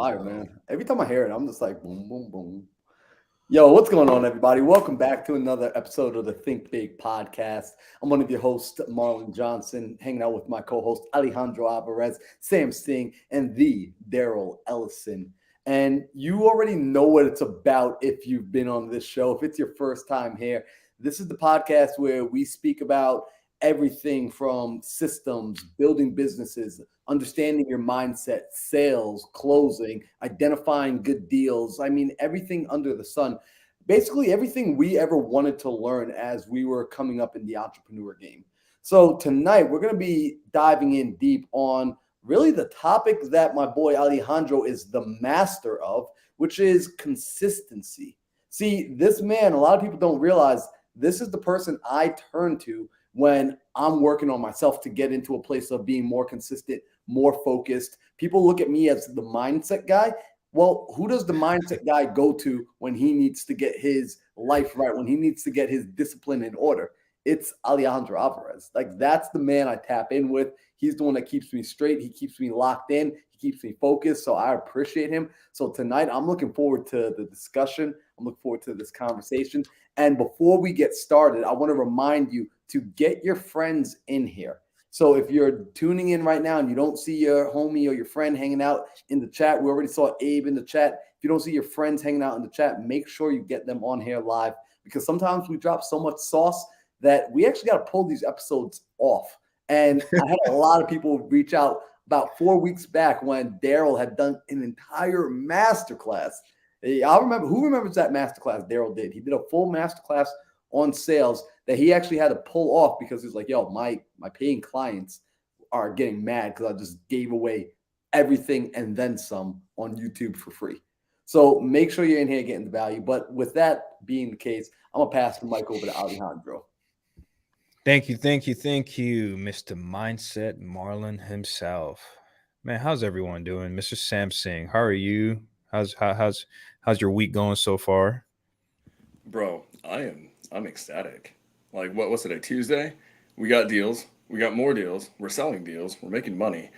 fire, man. Every time I hear it, I'm just like boom, boom, boom. Yo, what's going on, everybody? Welcome back to another episode of the Think Big podcast. I'm one of your hosts, Marlon Johnson, hanging out with my co-host Alejandro Alvarez, Sam Singh, and the Daryl Ellison. And you already know what it's about if you've been on this show. If it's your first time here, this is the podcast where we speak about everything from systems, building businesses, understanding your mindset, sales, closing, identifying good deals. I mean, everything under the sun. Basically, everything we ever wanted to learn as we were coming up in the entrepreneur game. So, tonight we're going to be diving in deep on really the topic that my boy Alejandro is the master of, which is consistency. See, this man, a lot of people don't realize this is the person I turn to when I'm working on myself to get into a place of being more consistent, more focused. People look at me as the mindset guy. Well, who does the mindset guy go to when he needs to get his life right, when he needs to get his discipline in order? It's Alejandro Alvarez. Like, that's the man I tap in with. He's the one that keeps me straight. He keeps me locked in. He keeps me focused. So I appreciate him. So tonight, I'm looking forward to the discussion. I'm looking forward to this conversation. And before we get started, I want to remind you to get your friends in here. So if you're tuning in right now and you don't see your homie or your friend hanging out in the chat, we already saw Abe in the chat. If you don't see your friends hanging out in the chat, make sure you get them on here live, because sometimes we drop so much sauce that we actually got to pull these episodes off. And I had a lot of people reach out about 4 weeks back when Daryl had done an entire masterclass. I remember, who remembers that masterclass Daryl did? He did a full masterclass on sales that he actually had to pull off because he's like, yo, my paying clients are getting mad because I just gave away everything and then some on YouTube for free. So make sure you're in here getting the value. But with that being the case, I'm going to pass the mic over to Alejandro. Thank you, Mr. Mindset Marlon himself. Man, how's everyone doing? Mr. Sam Singh, how are you? How's your week going so far? Bro, I'm ecstatic. Like, what's today? Tuesday? We got deals. We got more deals. We're selling deals. We're making money.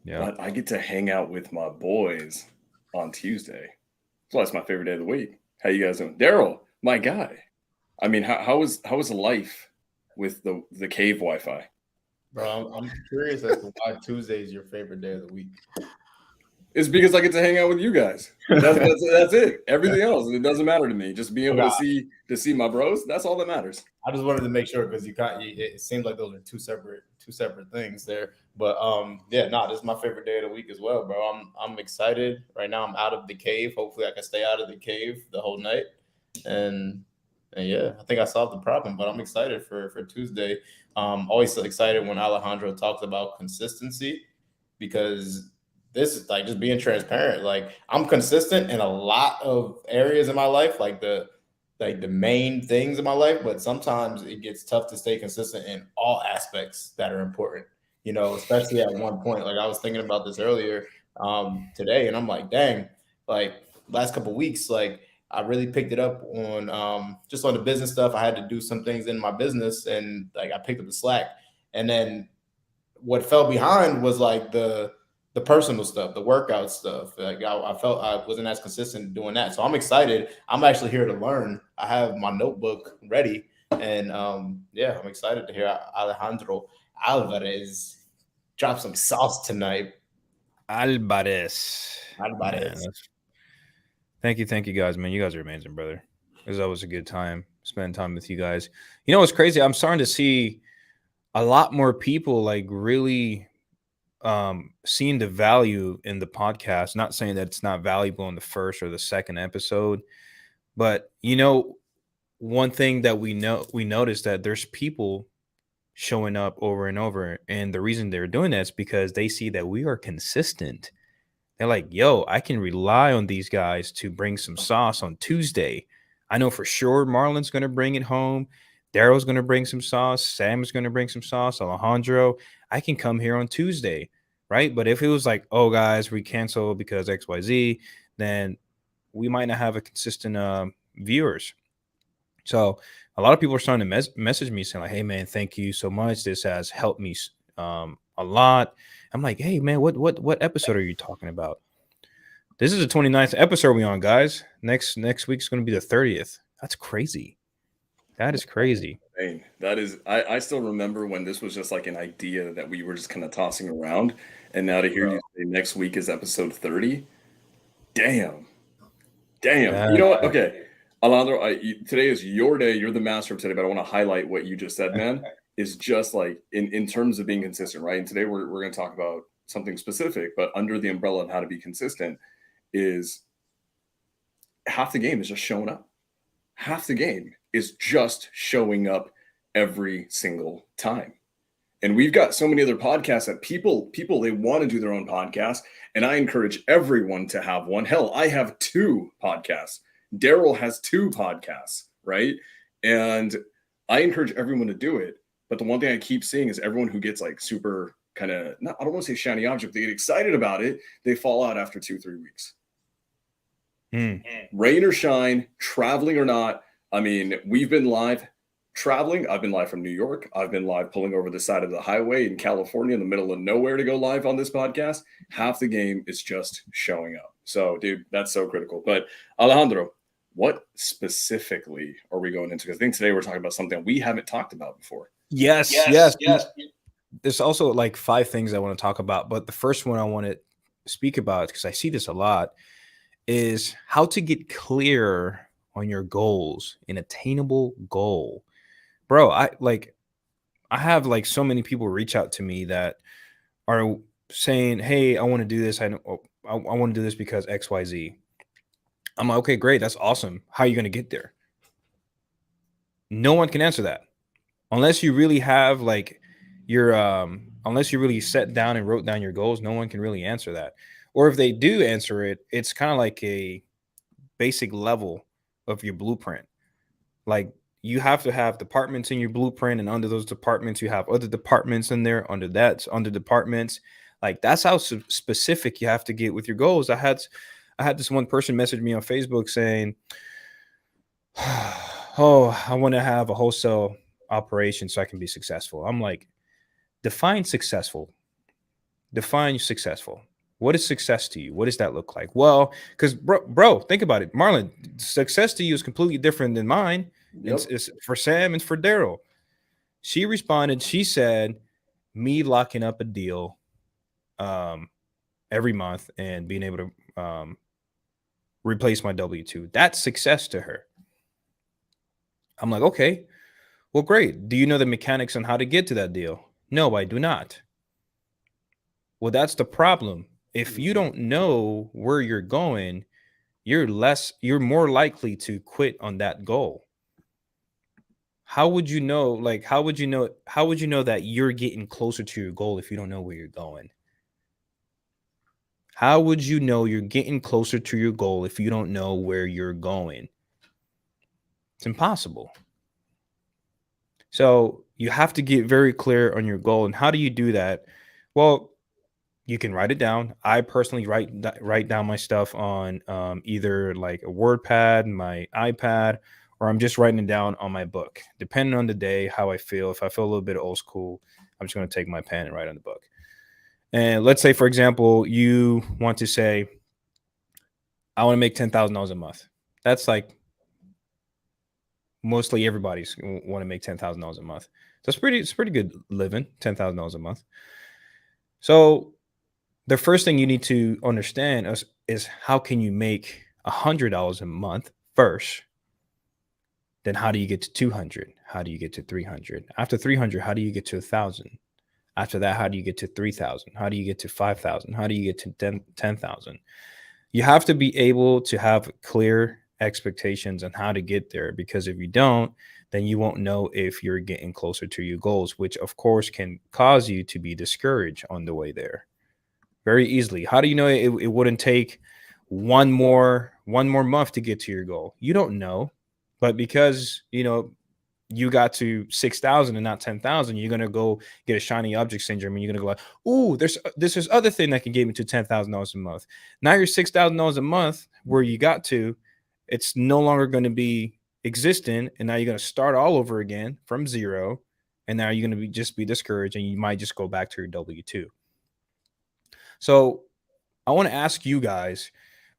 Yeah. But I get to hang out with my boys on Tuesday. So that's my favorite day of the week. How you guys doing? Daryl, my guy. I mean, how was life with the cave Wi-Fi? Bro, I'm curious as to why Tuesday is your favorite day of the week. It's because I get to hang out with you guys. That's it. Everything else, it doesn't matter to me. Just being able to see my bros, that's all that matters. I just wanted to make sure because it seems like those are two separate things there. But this is my favorite day of the week as well, bro. I'm excited right now. I'm out of the cave. Hopefully, I can stay out of the cave the whole night. And yeah, I think I solved the problem. But I'm excited for Tuesday. Always so excited when Alejandro talks about consistency, because this is like just being transparent. Like, I'm consistent in a lot of areas in my life, like the main things in my life, but sometimes it gets tough to stay consistent in all aspects that are important, especially at one point. Like, I was thinking about this earlier today, and I'm like, dang, like last couple of weeks, like I really picked it up on just on the business stuff. I had to do some things in my business, and like I picked up the slack. And then what fell behind was like the personal stuff, the workout stuff. Like I felt I wasn't as consistent doing that. So I'm excited. I'm actually here to learn. I have my notebook ready. And I'm excited to hear Alejandro Alvarez drop some sauce tonight. Alvarez. Man, thank you guys, man. You guys are amazing, brother. It was always a good time spending time with you guys. You know what's crazy? I'm starting to see a lot more people like really seeing the value in the podcast. Not saying that it's not valuable in the first or the second episode, but one thing that we noticed that there's people showing up over and over, and the reason they're doing that is because they see that we are consistent. They're like, yo, I can rely on these guys to bring some sauce on Tuesday. I know for sure Marlon's going to bring it home. Daryl's going to bring some sauce. Sam's going to bring some sauce. Alejandro, I can come here on Tuesday, right? But if it was like, oh, guys, we cancel because XYZ, then we might not have a consistent viewers. So a lot of people are starting to message me saying like, hey, man, thank you so much. This has helped me a lot. I'm like, hey, man, what episode are you talking about? This is the 29th episode we on, guys. Next week's going to be the 30th. That's crazy. That is crazy. Dang, that is, I still remember when this was just like an idea that we were just kind of tossing around. And now to hear you say next week is episode 30. Damn. You know what? Okay. Alejandro, today is your day. You're the master of today, but I want to highlight what you just said, man. Is just like in terms of being consistent, right? And today we're going to talk about something specific, but under the umbrella of how to be consistent is half the game is just showing up. Half the game is just showing up every single time. And we've got so many other podcasts that people they want to do their own podcast, and I encourage everyone to have one. Hell, I have 2 podcasts. Daryl has 2 podcasts, right? And I encourage everyone to do it. But the one thing I keep seeing is everyone who gets like super kind of, I don't want to say shiny object, they get excited about it, they fall out after 2-3 weeks. Rain or shine, traveling or not. I mean, we've been live traveling. I've been live from New York. I've been live pulling over the side of the highway in California in the middle of nowhere to go live on this podcast. Half the game is just showing up. So, dude, that's so critical. But Alejandro, what specifically are we going into? Because I think today we're talking about something we haven't talked about before. Yes. There's also like 5 things I want to talk about, but the first one I want to speak about, because I see this a lot, is how to get clear on your goals, an attainable goal. Bro, I have like so many people reach out to me that are saying, hey, I want to do this. I want to do this because XYZ. I'm like, okay, great. That's awesome. How are you going to get there? No one can answer that unless you really have like your, unless you really sat down and wrote down your goals. No one can really answer that. Or if they do answer it, it's kind of like a basic level of your blueprint. Like you have to have departments in your blueprint, and under those departments, you have other departments in there. Under departments. Like that's how specific you have to get with your goals. I had this one person message me on Facebook saying, oh, I want to have a wholesale operation so I can be successful. I'm like, define successful. What is success to you? What does that look like? Well, because bro, think about it. Marlon, success to you is completely different than mine. Yep. It's for Sam and for Daryl. She responded, she said, me locking up a deal every month and being able to replace my W-2. That's success to her. I'm like, okay, well, great. Do you know the mechanics on how to get to that deal? No, I do not. Well, that's the problem. If you don't know where you're going, you're more likely to quit on that goal. How would you know? Like, how would you know that you're getting closer to your goal if you don't know where you're going? How would you know you're getting closer to your goal if you don't know where you're going? It's impossible. So you have to get very clear on your goal. And how do you do that? Well, you can write it down. I personally write down my stuff on either like a WordPad, my iPad, or I'm just writing it down on my book. Depending on the day, how I feel. If I feel a little bit old school, I'm just going to take my pen and write on the book. And let's say, for example, you want to say, I want to make $10,000 a month. That's like mostly everybody's want to make $10,000 a month. So it's pretty good living, $10,000 a month. So the first thing you need to understand is how can you make $100 a month first? Then how do you get to 200? How do you get to 300? After 300, how do you get to 1,000? After that, how do you get to 3,000? How do you get to 5,000? How do you get to 10,000? You have to be able to have clear expectations on how to get there, because if you don't, then you won't know if you're getting closer to your goals, which of course can cause you to be discouraged on the way there very easily. How do you know it wouldn't take one more month to get to your goal? You don't know, but because you got to 6,000 and not 10,000, you're gonna go get a shiny object syndrome, and you're gonna go like, "Ooh, this is other thing that can get me to $10,000 a month." Now you're $6,000 a month where you got to. It's no longer going to be existent, and now you're going to start all over again from zero, and now you're going to just be discouraged, and you might just go back to your W-2. So I want to ask you guys,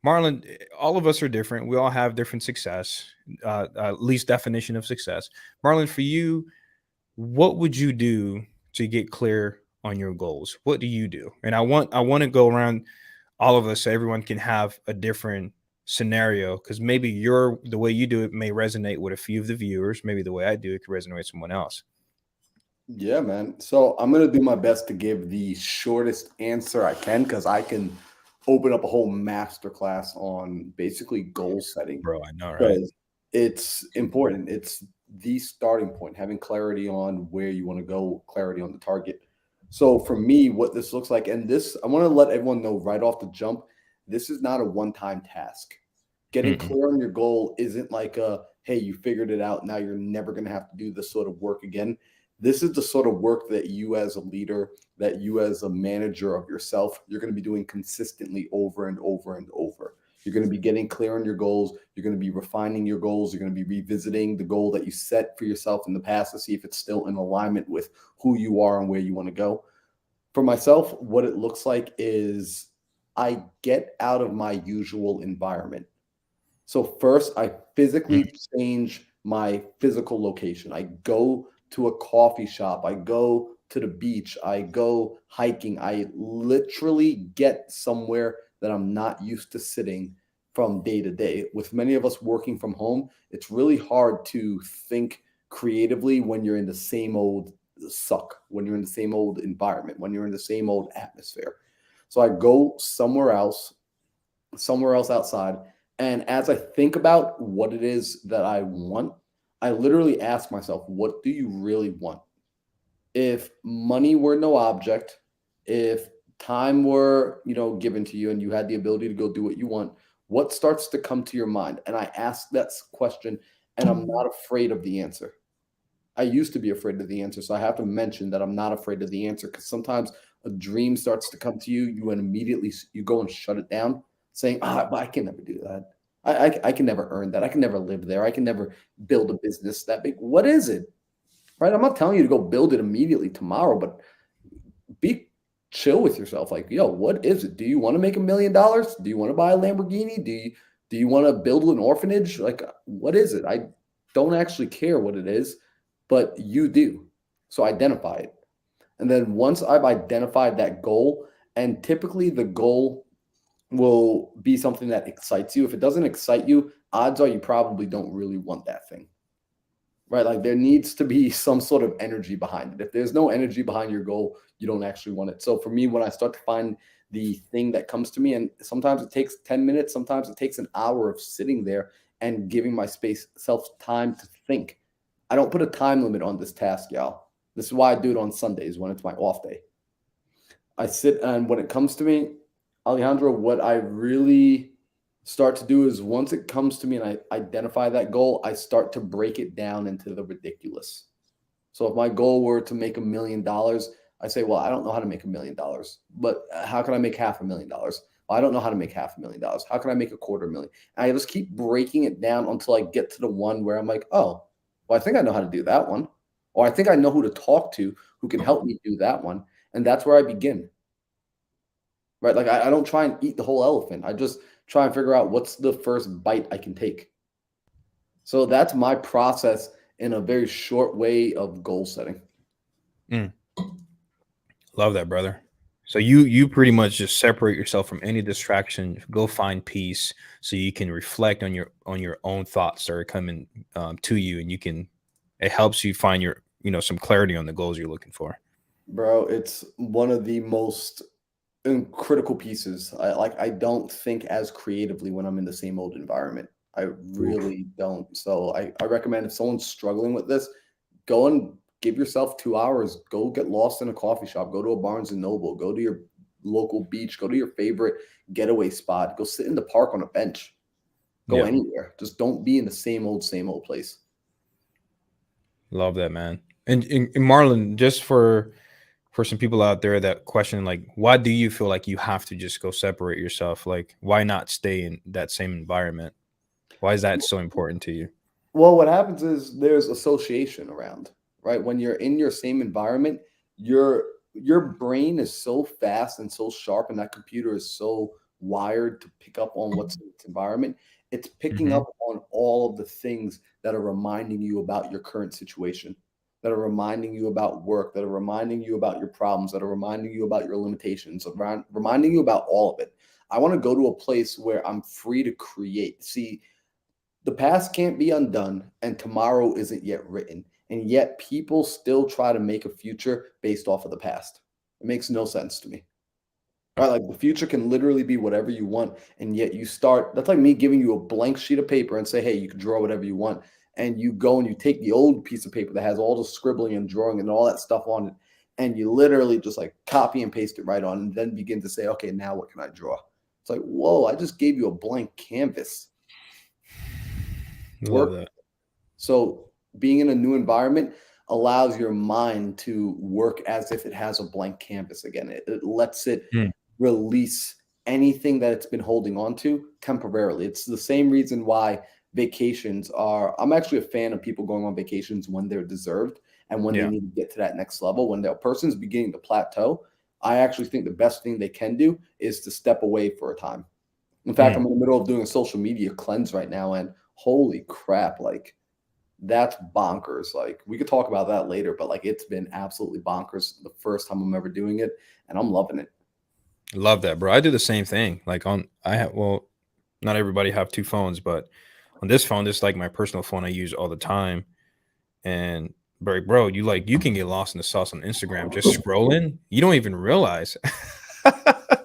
Marlon, all of us are different. We all have different success, at least definition of success. Marlon, for you, what would you do to get clear on your goals? What do you do? And I want to go around all of us so everyone can have a different scenario, because maybe the way you do it may resonate with a few of the viewers. Maybe the way I do it could resonate with someone else. Yeah, man. So I'm gonna do my best to give the shortest answer I can because I can open up a whole masterclass on basically goal setting Bro, I know, right? because it's important. It's the starting point, having clarity on where you want to go, clarity on the target. So for me, what this looks like, and this I want to let everyone know right off the jump, this is not a one-time task. Getting Mm-mm. clear on your goal isn't like a, hey, you figured it out. Now you're never going to have to do this sort of work again. This is the sort of work that you as a leader, that you as a manager of yourself, you're going to be doing consistently over and over and over. You're going to be getting clear on your goals. You're going to be refining your goals. You're going to be revisiting the goal that you set for yourself in the past to see if it's still in alignment with who you are and where you want to go. For myself, what it looks like is I get out of my usual environment. So first, I physically change my physical location. I go to a coffee shop. I go to the beach. I go hiking. I literally get somewhere that I'm not used to sitting from day to day. With many of us working from home, it's really hard to think creatively when you're in the same old suck, when you're in the same old environment, when you're in the same old atmosphere. So I go somewhere else outside. And as I think about what it is that I want, I literally ask myself, what do you really want? If money were no object, if time were, given to you and you had the ability to go do what you want, what starts to come to your mind? And I ask that question and I'm not afraid of the answer. I used to be afraid of the answer. So I have to mention that I'm not afraid of the answer because sometimes a dream starts to come to you. You go and shut it down saying, but I can never do that. I can never earn that. I can never live there. I can never build a business that big. What is it? Right? I'm not telling you to go build it immediately tomorrow, but be chill with yourself. Like, yo, what is it? Do you want to make $1 million? Do you want to buy a Lamborghini? Do you want to build an orphanage? Like, what is it? I don't actually care what it is, but you do. So identify it. And then once I've identified that goal, and typically the goal will be something that excites you. If it doesn't excite you, odds are you probably don't really want that thing. Right? Like there needs to be some sort of energy behind it. If there's no energy behind your goal, you don't actually want it. So for me, when I start to find the thing that comes to me, and sometimes it takes 10 minutes, sometimes it takes an hour of sitting there and giving my self time to think. I don't put a time limit on this task, y'all. This is why I do it on Sundays when it's my off day. I sit, and when it comes to me, Alejandro, what I really start to do is once it comes to me and I identify that goal, I start to break it down into the ridiculous. So if my goal were to make $1 million, I say, well, I don't know how to make $1 million, but how can I make $500,000? Well, I don't know how to make $500,000. How can I make $250,000? And I just keep breaking it down until I get to the one where I'm like, oh, well, I think I know how to do that one. Or I think I know who to talk to who can help me do that one. And that's where I begin. Right? Like I don't try and eat the whole elephant. I just try and figure out what's the first bite I can take. So that's my process in a very short way of goal setting. Love that, brother. So you pretty much just separate yourself from any distraction, go find peace so you can reflect on your own thoughts that are coming to you, and it helps you find your some clarity on the goals you're looking for. Bro, it's one of the most critical pieces. I don't think as creatively when I'm in the same old environment. I really don't. So I recommend if someone's struggling with this, go and give yourself 2 hours. Go get lost in a coffee shop. Go to a Barnes and Noble. Go to your local beach. Go to your favorite getaway spot. Go sit in the park on a bench. Go anywhere. Just don't be in the same old place. Love that, man. And Marlon, just for some people out there that question, like, why do you feel like you have to just go separate yourself? Like, why not stay in that same environment? Why is that so important to you? Well, what happens is there's association around, right? When you're in your same environment, your brain is so fast and so sharp, and that computer is so wired to pick up on what's in its environment. It's picking Mhm. up on all of the things that are reminding you about your current situation, that are reminding you about work, that are reminding you about your problems, that are reminding you about your limitations, reminding you about all of it. I want to go to a place where I'm free to create. See, the past can't be undone, and tomorrow isn't yet written. And yet, people still try to make a future based off of the past. It makes no sense to me. Right? Like the future can literally be whatever you want, and yet you start. That's like me giving you a blank sheet of paper and say, "Hey, you can draw whatever you want." And you go and you take the old piece of paper that has all the scribbling and drawing and all that stuff on it, and you literally just like copy and paste it right on, and then begin to say, "Okay, now what can I draw?" It's like, whoa, I just gave you a blank canvas. Love Work. that. So being in a new environment allows your mind to work as if it has a blank canvas again. It lets it Mm. release anything that it's been holding on to temporarily. It's the same reason why vacations are. I'm actually a fan of people going on vacations when they're deserved and when they Yeah. need to get to that next level. When the person's beginning to plateau, I actually think the best thing they can do is to step away for a time. In fact, Mm. I'm in the middle of doing a social media cleanse right now, and holy crap, like that's bonkers. Like we could talk about that later, but like it's been absolutely bonkers the first time I'm ever doing it, and I'm loving it. Love that, bro. I do the same thing. Like I have, well, not everybody have two phones, but on this phone, this is like my personal phone I use all the time. And bro, you can get lost in the sauce on Instagram just scrolling. You don't even realize the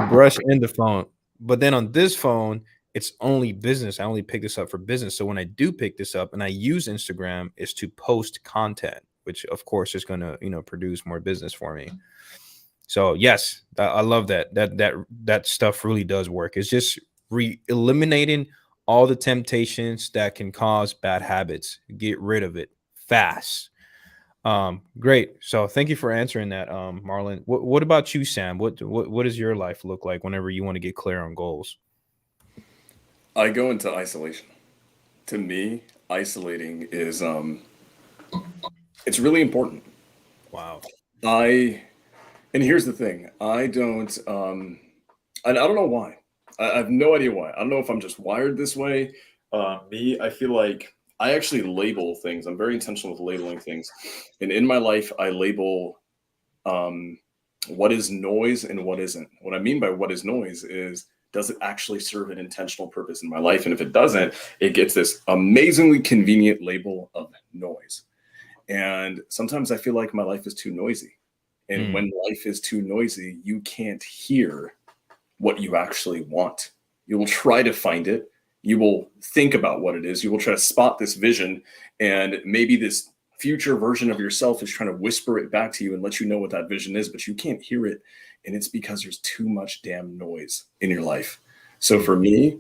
brush and the phone. But then on this phone, it's only business. I only pick this up for business. So when I do pick this up and I use Instagram, is to post content, which of course is going to produce more business for me. So yes, I love that. That stuff really does work. It's just eliminating all the temptations that can cause bad habits. Get rid of it fast. Great. So thank you for answering that, Marlon. What about you, Sam? What does your life look like whenever you want to get clear on goals? I go into isolation. To me, isolating is it's really important. Wow. I and here's the thing. I don't and I don't know why. I have no idea why. I don't know if I'm just wired this way. I feel like I actually label things. I'm very intentional with labeling things. And in my life, I label um, what is noise and what isn't. What I mean by what is noise is, does it actually serve an intentional purpose in my life? And if it doesn't, it gets this amazingly convenient label of noise. And sometimes I feel like my life is too noisy. And Mm. when life is too noisy, you can't hear what you actually want. You will try to find it. You will think about what it is. You will try to spot this vision. And maybe this future version of yourself is trying to whisper it back to you and let you know what that vision is, but you can't hear it. And it's because there's too much damn noise in your life. So for me,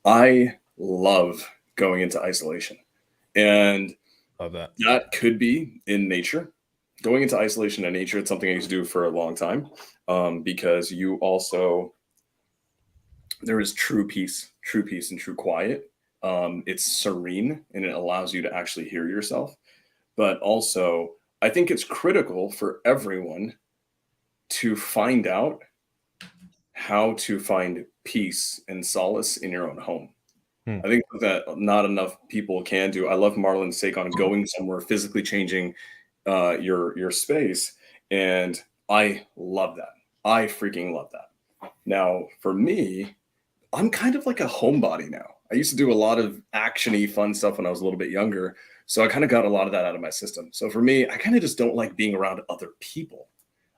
I love going into isolation. And Love that. that could be in nature. Going into isolation in nature, it's something I used to do for a long time, because you also, there is true peace and true quiet. It's serene and it allows you to actually hear yourself. But also, I think it's critical for everyone to find out how to find peace and solace in your own home. Hmm. I think that not enough people can do. I love Marlon's take on going somewhere, physically changing your space, and I love that. I freaking love that. Now, for me, I'm kind of like a homebody now. I used to do a lot of actiony, fun stuff when I was a little bit younger, so I kind of got a lot of that out of my system. So for me, I kind of just don't like being around other people.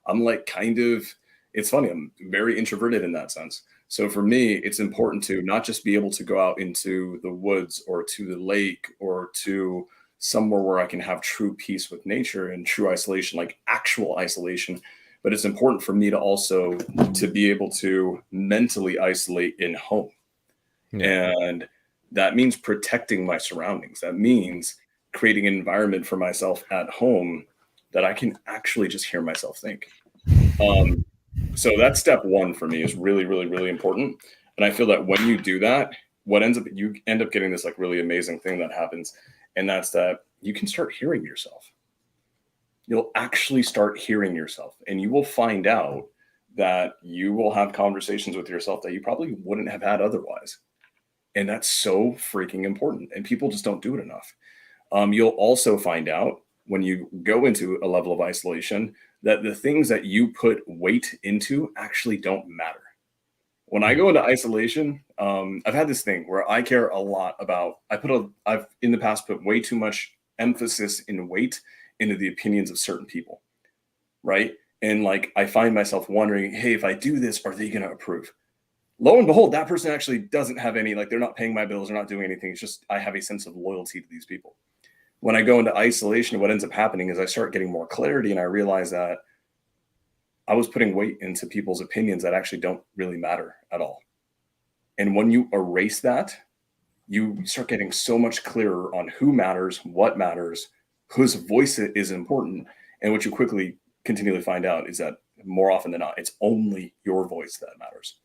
I'm like kind of, it's funny, I'm very introverted in that sense. So for me, it's important to not just be able to go out into the woods or to the lake or to somewhere where I can have true peace with nature and true isolation, like actual isolation. But it's important for me to also to be able to mentally isolate in home. Yeah. And that means protecting my surroundings. That means creating an environment for myself at home that I can actually just hear myself think. Um, so that's step one for me is really, really, really important. And I feel that when you do that, what ends up, you end up getting this like really amazing thing that happens. And that's that you can start hearing yourself. You'll actually start hearing yourself and you will find out that you will have conversations with yourself that you probably wouldn't have had otherwise. And that's so freaking important. And people just don't do it enough. You'll also find out when you go into a level of isolation that the things that you put weight into actually don't matter. When I go into isolation, I've had this thing where I care a lot about, I've in the past put way too much emphasis and weight into the opinions of certain people, right? And like, I find myself wondering, hey, if I do this, are they going to approve? Lo and behold, that person actually doesn't have any, like, they're not paying my bills, they're not doing anything. It's just, I have a sense of loyalty to these people. When I go into isolation, what ends up happening is I start getting more clarity, and I realize that I was putting weight into people's opinions that actually don't really matter at all. And when you erase that, you start getting so much clearer on who matters, whose voice is important. And what you quickly continually find out is that more often than not, it's only your voice that matters.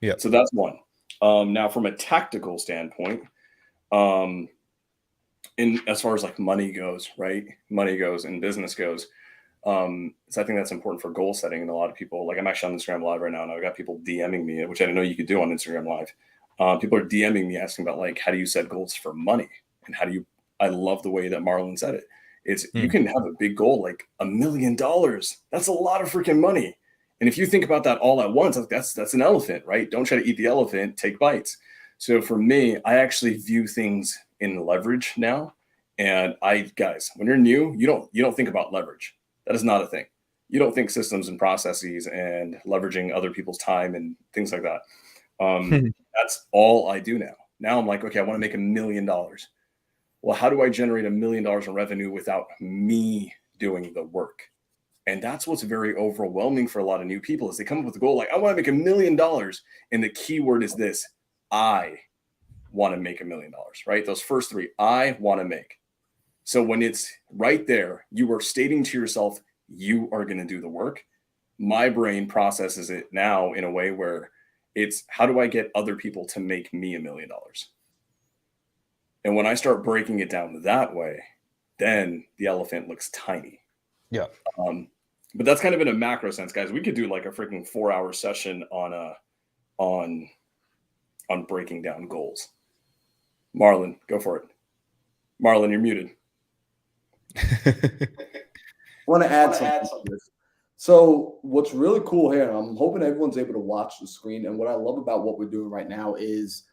Yeah. So that's one. Now, from a tactical standpoint, in as far as like money goes, right? Money goes and business goes. So I think that's important for goal setting. And a lot of people, like, I'm actually on Instagram Live right now, and I've got people DMing me, which I didn't know you could do on Instagram Live. People are DMing me asking about, like, how do you set goals for money? And how do you, I love the way that Marlon said it. It's you can have a big goal, like $1 million. That's a lot of freaking money. And if you think about that all at once, that's an elephant, right? Don't try to eat the elephant, take bites. So for me, I actually view things in leverage now. And guys, when you're new, you don't think about leverage. That is not a thing. You don't think systems and processes and leveraging other people's time and things like that. That's all I do now. Now I'm like, okay, I want to make $1 million. Well, how do I generate $1 million in revenue without me doing the work? And that's what's very overwhelming for a lot of new people is they come up with a goal like, I want to make $1 million. And the key word is this: I want to make $1 million, right? Those first three, I want to make. So when it's right there, you are stating to yourself, you are going to do the work. My brain processes it now in a way where it's, how do I get other people to make me $1 million? And when I start breaking it down that way, then the elephant looks tiny. Yeah. But that's kind of in a macro sense, guys. We could do like a freaking 4-hour session on breaking down goals. Marlon, go for it. Marlon, you're muted. I want to add something to this. So what's really cool here, and I'm hoping everyone's able to watch the screen, and what I love about what we're doing right now is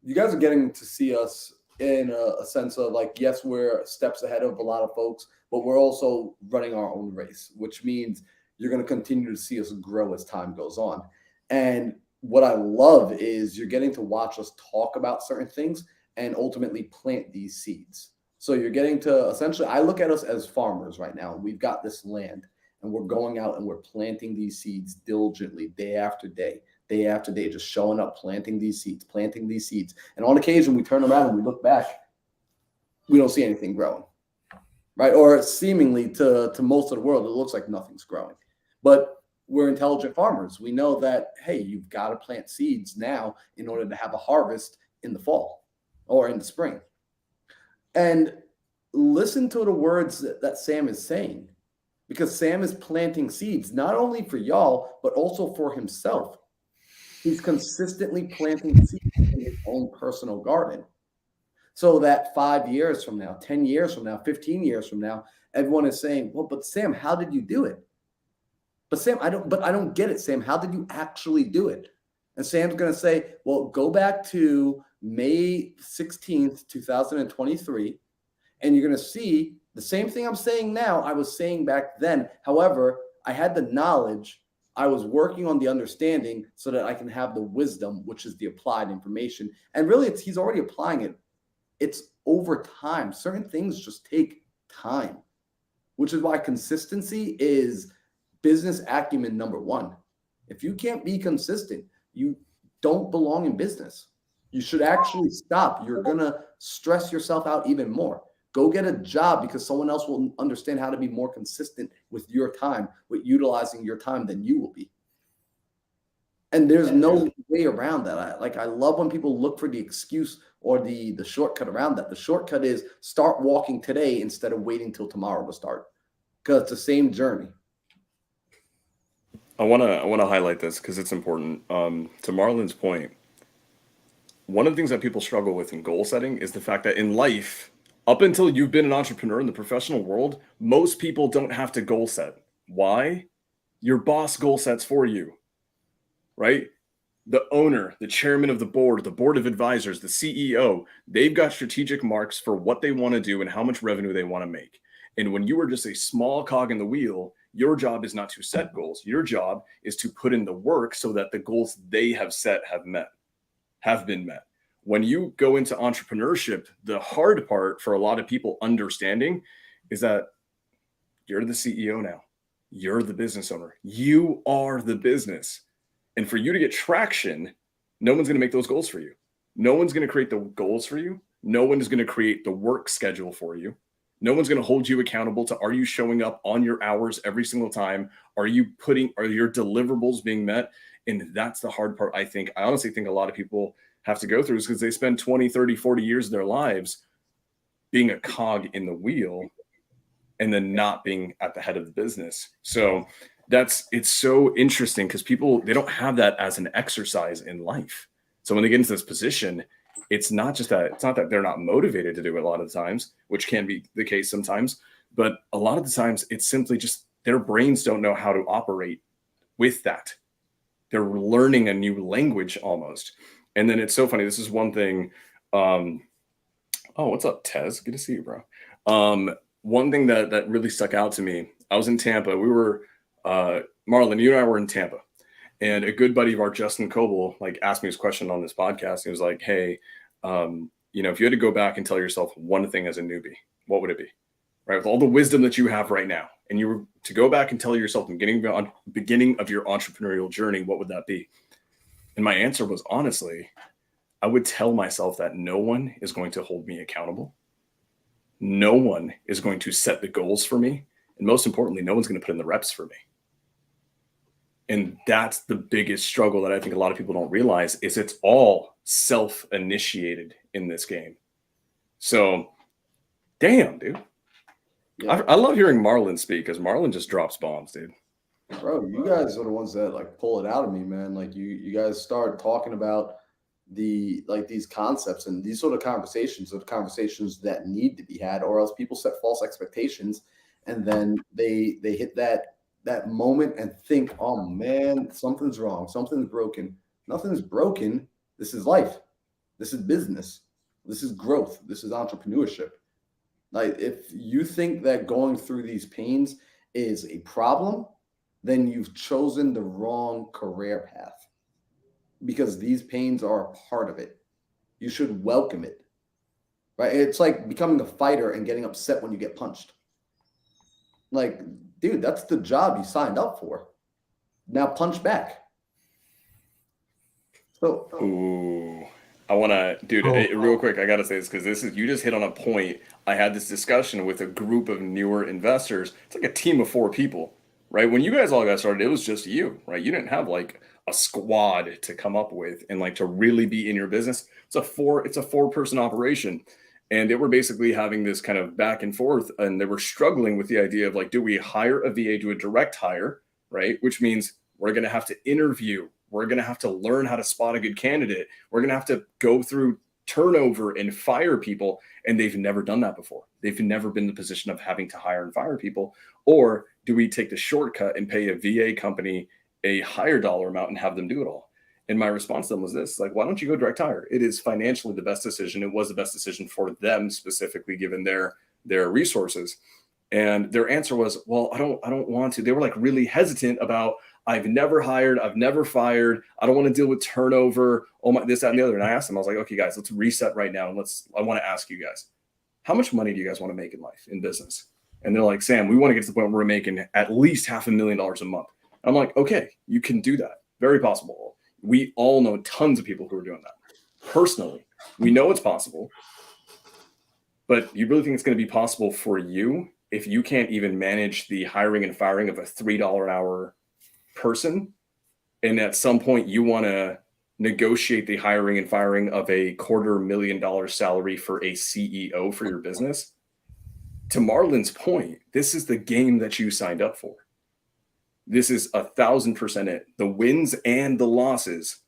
you guys are getting to see us in a sense of like, yes, we're steps ahead of a lot of folks, but we're also running our own race, which means you're going to continue to see us grow as time goes on. And what I love is you're getting to watch us talk about certain things and ultimately plant these seeds. So you're getting to essentially, I look at us as farmers right now. We've got this land and we're going out and we're planting these seeds diligently day after day, just showing up, planting these seeds. And on occasion, we turn around and we look back, we don't see anything growing, right? Or seemingly to most of the world, it looks like nothing's growing. But we're intelligent farmers. We know that, hey, you've got to plant seeds now in order to have a harvest in the fall or in the spring. And listen to the words that Sam is saying, because Sam is planting seeds, not only for y'all, but also for himself. He's consistently planting seeds in his own personal garden. So that 5 years from now, 10 years from now, 15 years from now, everyone is saying, well, but Sam, how did you do it? But Sam, I don't get it, Sam. How did you actually do it? And Sam's going to say, well, go back to May 16th, 2023, and you're going to see the same thing I'm saying now, I was saying back then. However, I had the knowledge. I was working on the understanding so that I can have the wisdom, which is the applied information. And really, he's already applying it. It's over time. Certain things just take time, which is why consistency is business acumen number one. If you can't be consistent, you don't belong in business. You should actually stop. You're going to stress yourself out even more. Go get a job because someone else will understand how to be more consistent with your time, with utilizing your time than you will be. And there's no way around that. I love when people look for the excuse or the shortcut around that. The shortcut is start walking today instead of waiting till tomorrow to start, because it's the same journey. I wanna highlight this because it's important. To Marlon's point, one of the things that people struggle with in goal setting is the fact that in life, up until you've been an entrepreneur in the professional world, most people don't have to goal set. Why? Your boss goal sets for you, right? The owner, the chairman of the board of advisors, the CEO, they've got strategic marks for what they want to do and how much revenue they want to make. And when you are just a small cog in the wheel, your job is not to set goals. Your job is to put in the work so that the goals they have set have been met. When you go into entrepreneurship, the hard part for a lot of people understanding is that you're the CEO now. You're the business owner. You are the business. And for you to get traction, no one's going to make those goals for you. No one's going to create the goals for you. No one is going to create the work schedule for you. No one's going to hold you accountable to, are you showing up on your hours every single time? Are your deliverables being met? And that's the hard part. I honestly think a lot of people have to go through is because they spend 20, 30, 40 years of their lives being a cog in the wheel and then not being at the head of the business. So it's so interesting because people, they don't have that as an exercise in life. So when they get into this position, it's not that they're not motivated to do it a lot of the times, which can be the case sometimes, but a lot of the times it's simply just their brains don't know how to operate with that. They're learning a new language almost. And then it's so funny. This is one thing. Oh, what's up, Tez? Good to see you, bro. One thing that really stuck out to me, I was in Tampa. We were, Marlon, you and I were in Tampa. And a good buddy of ours, Justin Coble, asked me his question on this podcast. He was like, hey, if you had to go back and tell yourself one thing as a newbie, what would it be? Right? With all the wisdom that you have right now, and you were to go back and tell yourself in the beginning of your entrepreneurial journey, what would that be? And my answer was, honestly, I would tell myself that no one is going to hold me accountable. No one is going to set the goals for me. And most importantly, no one's going to put in the reps for me. And that's the biggest struggle that I think a lot of people don't realize is it's all self-initiated in this game. So, damn, dude. Yeah. I love hearing Marlon speak because Marlon just drops bombs, dude. Bro, you guys are the ones that pull it out of me, man. You guys start talking about these concepts and these sort of conversations are the conversations that need to be had, or else people set false expectations and then they hit that moment and think, oh man, something's wrong, something's broken. Nothing's broken. This is life. This is business. This is growth. This is entrepreneurship. If you think that going through these pains is a problem, then you've chosen the wrong career path, because these pains are a part of it. You should welcome it, right? It's like becoming a fighter and getting upset when you get punched. Dude, that's the job you signed up for. Now punch back. So, ooh, I want to, dude, real quick, I got to say this because you just hit on a point. I had this discussion with a group of newer investors. It's like a team of 4 people, right? When you guys all got started, it was just you, right? You didn't have a squad to come up with and to really be in your business. It's a 4-person operation. And they were basically having this kind of back and forth, and they were struggling with the idea of do we hire a VA, do a direct hire, right? Which means we're going to have to interview. We're going to have to learn how to spot a good candidate. We're going to have to go through turnover and fire people. And they've never done that before. They've never been in the position of having to hire and fire people. Or do we take the shortcut and pay a VA company a higher dollar amount and have them do it all? And my response to them was this, why don't you go direct hire? It is financially the best decision. It was the best decision for them specifically, given their resources. And their answer was, well, I don't want to. They were really hesitant about, I've never hired, I've never fired. I don't want to deal with turnover. Oh my, this, that, and the other. And I asked them, I was like, okay, guys, let's reset right now. And I want to ask you guys, how much money do you guys want to make in life, in business? And they're like, Sam, we want to get to the point where we're making at least $500,000 a month. I'm like, okay, you can do that. Very possible. We all know tons of people who are doing that. Personally, we know it's possible, but you really think it's going to be possible for you if you can't even manage the hiring and firing of a $3 an hour person, and at some point you want to negotiate the hiring and firing of a $250,000 salary for a CEO for your business? To Marlon's point, this is the game that you signed up for. This is 1,000% it. The wins and the losses,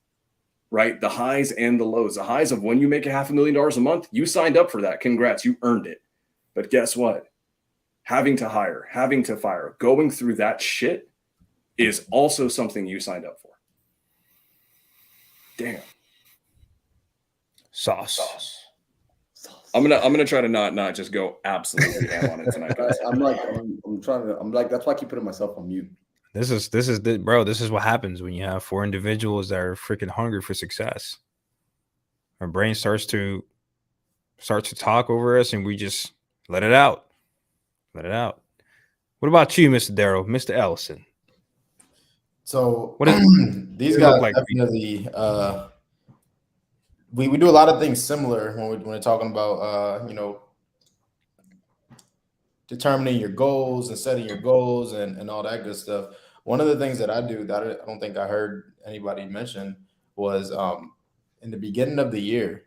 right? The highs and the lows. The highs of when you make $500,000 a month, you signed up for that. Congrats, you earned it. But guess what? Having to hire, having to fire, going through that shit is also something you signed up for. Damn. Sauce. I'm gonna try to not just go absolutely ham on it tonight, guys. I'm like, that's why I keep putting myself on mute. This is what happens when you have 4 individuals that are freaking hungry for success. Our brain starts to talk over us, and we just let it out. Let it out. What about you, Mr. Daryl, Mr. Ellison? So What is these it guys look like? definitely we do a lot of things similar when we're talking about determining your goals and setting your goals and all that good stuff. One of the things that I do that I don't think I heard anybody mention was in the beginning of the year,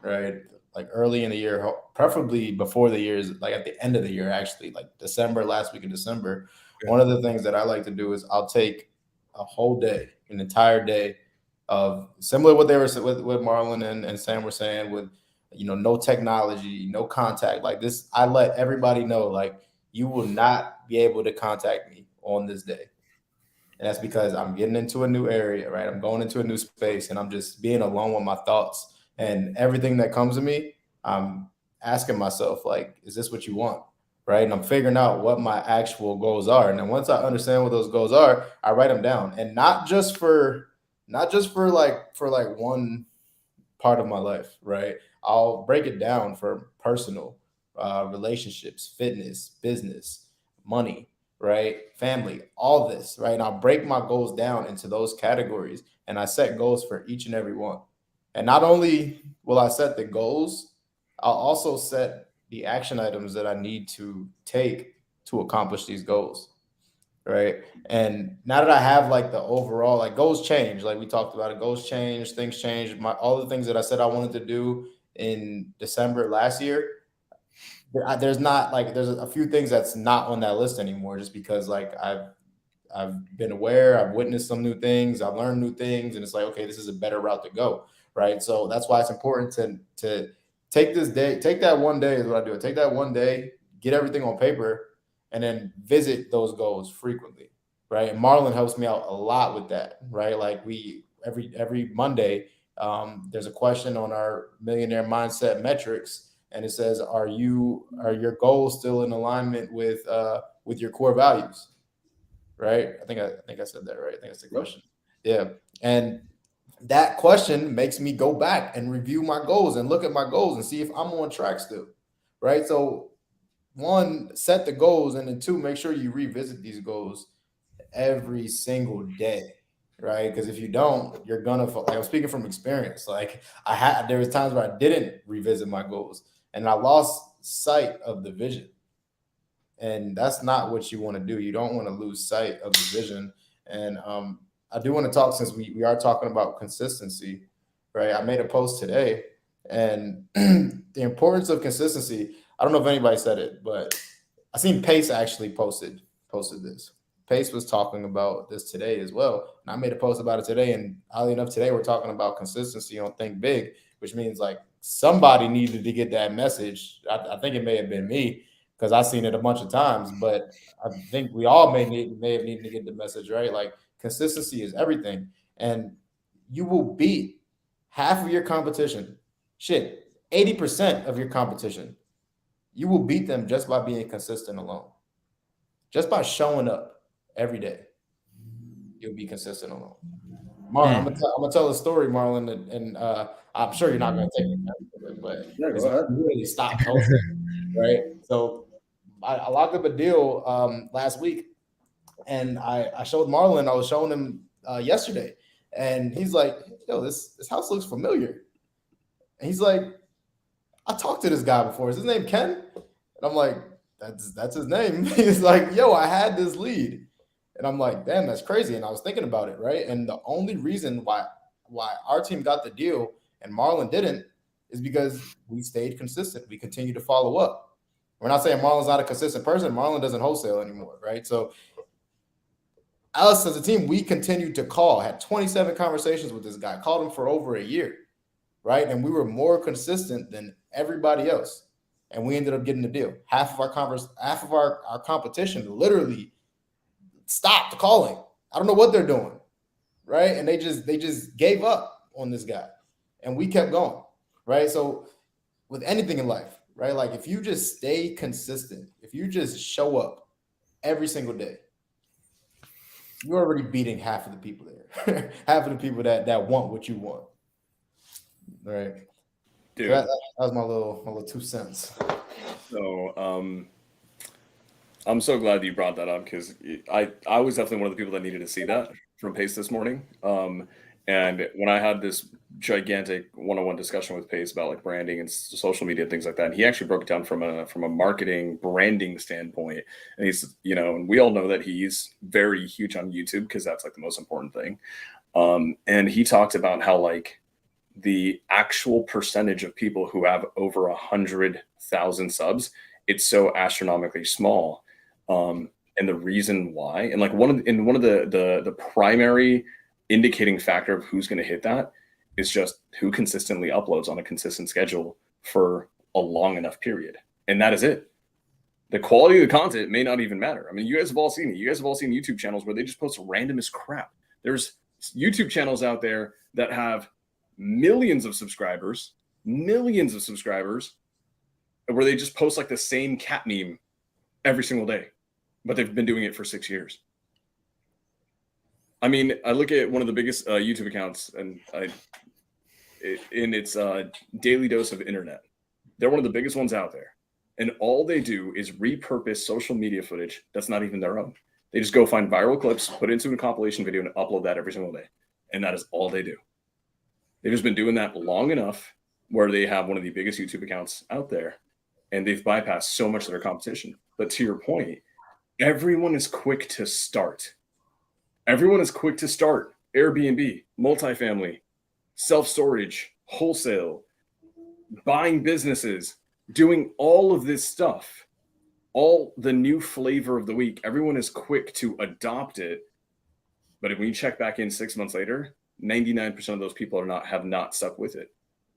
right? Like early in the year, preferably before the years, like at the end of the year, actually, like December, last week of December. Yeah. One of the things that I like to do is I'll take a whole day, an entire day of similar to what they were with Marlon and Sam were saying with, no technology, no contact like this. I let everybody know, like, you will not be able to contact me on this day. And that's because I'm getting into a new area, right? I'm going into a new space and I'm just being alone with my thoughts and everything that comes to me. I'm asking myself, like, is this what you want? Right. And I'm figuring out what my actual goals are. And then once I understand what those goals are, I write them down. And not just for one part of my life, right? I'll break it down for personal relationships, fitness, business, money, right? Family, all this, right? And I'll break my goals down into those categories and I set goals for each and every one. And not only will I set the goals, I'll also set the action items that I need to take to accomplish these goals. Right. And now that I have like the overall, like, goals change, like we talked about it, goals change, things change. All the things that I said I wanted to do in December last year, there's a few things that's not on that list anymore, just because like I've been aware, I've witnessed some new things, I've learned new things, and it's like, okay, this is a better route to go. Right. So that's why it's important to take that one day is what I do. Take that one day, get everything on paper, and then visit those goals frequently, right? And Marlon helps me out a lot with that, right? Like every Monday, there's a question on our Millionaire Mindset metrics, and it says, are your goals still in alignment with your core values, right? I think I said that right. I think that's the question. Yeah, and that question makes me go back and review my goals and look at my goals and see if I'm on track still, right? So, 1, set the goals, and then 2, make sure you revisit these goals every single day, right? Because if you don't, you're gonna like, I'm speaking from experience. Like there was times where I didn't revisit my goals and I lost sight of the vision. And that's not what you want to do. You don't want to lose sight of the vision. And I do want to talk, since we are talking about consistency, right? I made a post today, and the importance of consistency. I don't know if anybody said it, but I seen Pace actually posted this. Pace was talking about this today as well. And I made a post about it today. And oddly enough, today we're talking about consistency on Think Big, which means like somebody needed to get that message. I think it may have been me, because I've seen it a bunch of times, but I think we all may have needed to get the message, right? Like, consistency is everything. And you will beat half of your competition. 80% of your competition. You will beat them just by being consistent alone. Just by showing up every day, you'll be consistent alone. Marlon, I'm gonna tell a story, Marlon, and I'm sure you're not gonna take it, but you really stop posting, right? So I locked up a deal last week, and I showed Marlon. I was showing him yesterday, and he's like, "Yo, this house looks familiar." And he's like, "I talked to this guy before. Is his name Ken?" And I'm like, "That's his name." He's like, "Yo, I had this lead," and I'm like, "Damn, that's crazy." And I was thinking about it, right? And the only reason why our team got the deal and Marlon didn't is because we stayed consistent. We continued to follow up. We're not saying Marlon's not a consistent person. Marlon doesn't wholesale anymore, right? So us as a team, we continued to call, had 27 conversations with this guy, called him for over a year, right? And we were more consistent than everybody else. And we ended up getting the deal. Half of our competition literally stopped calling. I don't know what they're doing, right? And they just gave up on this guy. And we kept going, right? So with anything in life, right? Like if you just stay consistent, if you just show up every single day, you're already beating half of the people there, half of the people that want what you want, right? Dude. So that was my little 2 cents. So I'm so glad you brought that up because I was definitely one of the people that needed to see that from Pace this morning. And when I had this gigantic one-on-one discussion with Pace about like branding and social media and things like that, and he actually broke it down from a marketing branding standpoint. And he's, and we all know that he's very huge on YouTube because that's like the most important thing. And he talked about how like the actual percentage of people who have over 100,000 subs, it's so astronomically small. And the reason why, and like one of the primary indicating factor of who's going to hit that is just who consistently uploads on a consistent schedule for a long enough period. And that is it. The quality of the content may not even matter. I mean, you guys have all seen it. You guys have all seen YouTube channels where they just post randomest crap. There's YouTube channels out there that have millions of subscribers, where they just post like the same cat meme every single day, but they've been doing it for 6 years. I mean, I look at one of the biggest YouTube accounts, and it's Daily Dose of Internet. They're one of the biggest ones out there, and all they do is repurpose social media footage that's not even their own. They just go find viral clips, put it into a compilation video, and upload that every single day, and that is all they do. They've just been doing that long enough where they have one of the biggest YouTube accounts out there, and they've bypassed so much of their competition. But to your point, everyone is quick to start. Everyone is quick to start Airbnb, multifamily, self-storage, wholesale, buying businesses, doing all of this stuff, all the new flavor of the week. Everyone is quick to adopt it. But when you check back in 6 months later, 99% of those people have not stuck with it.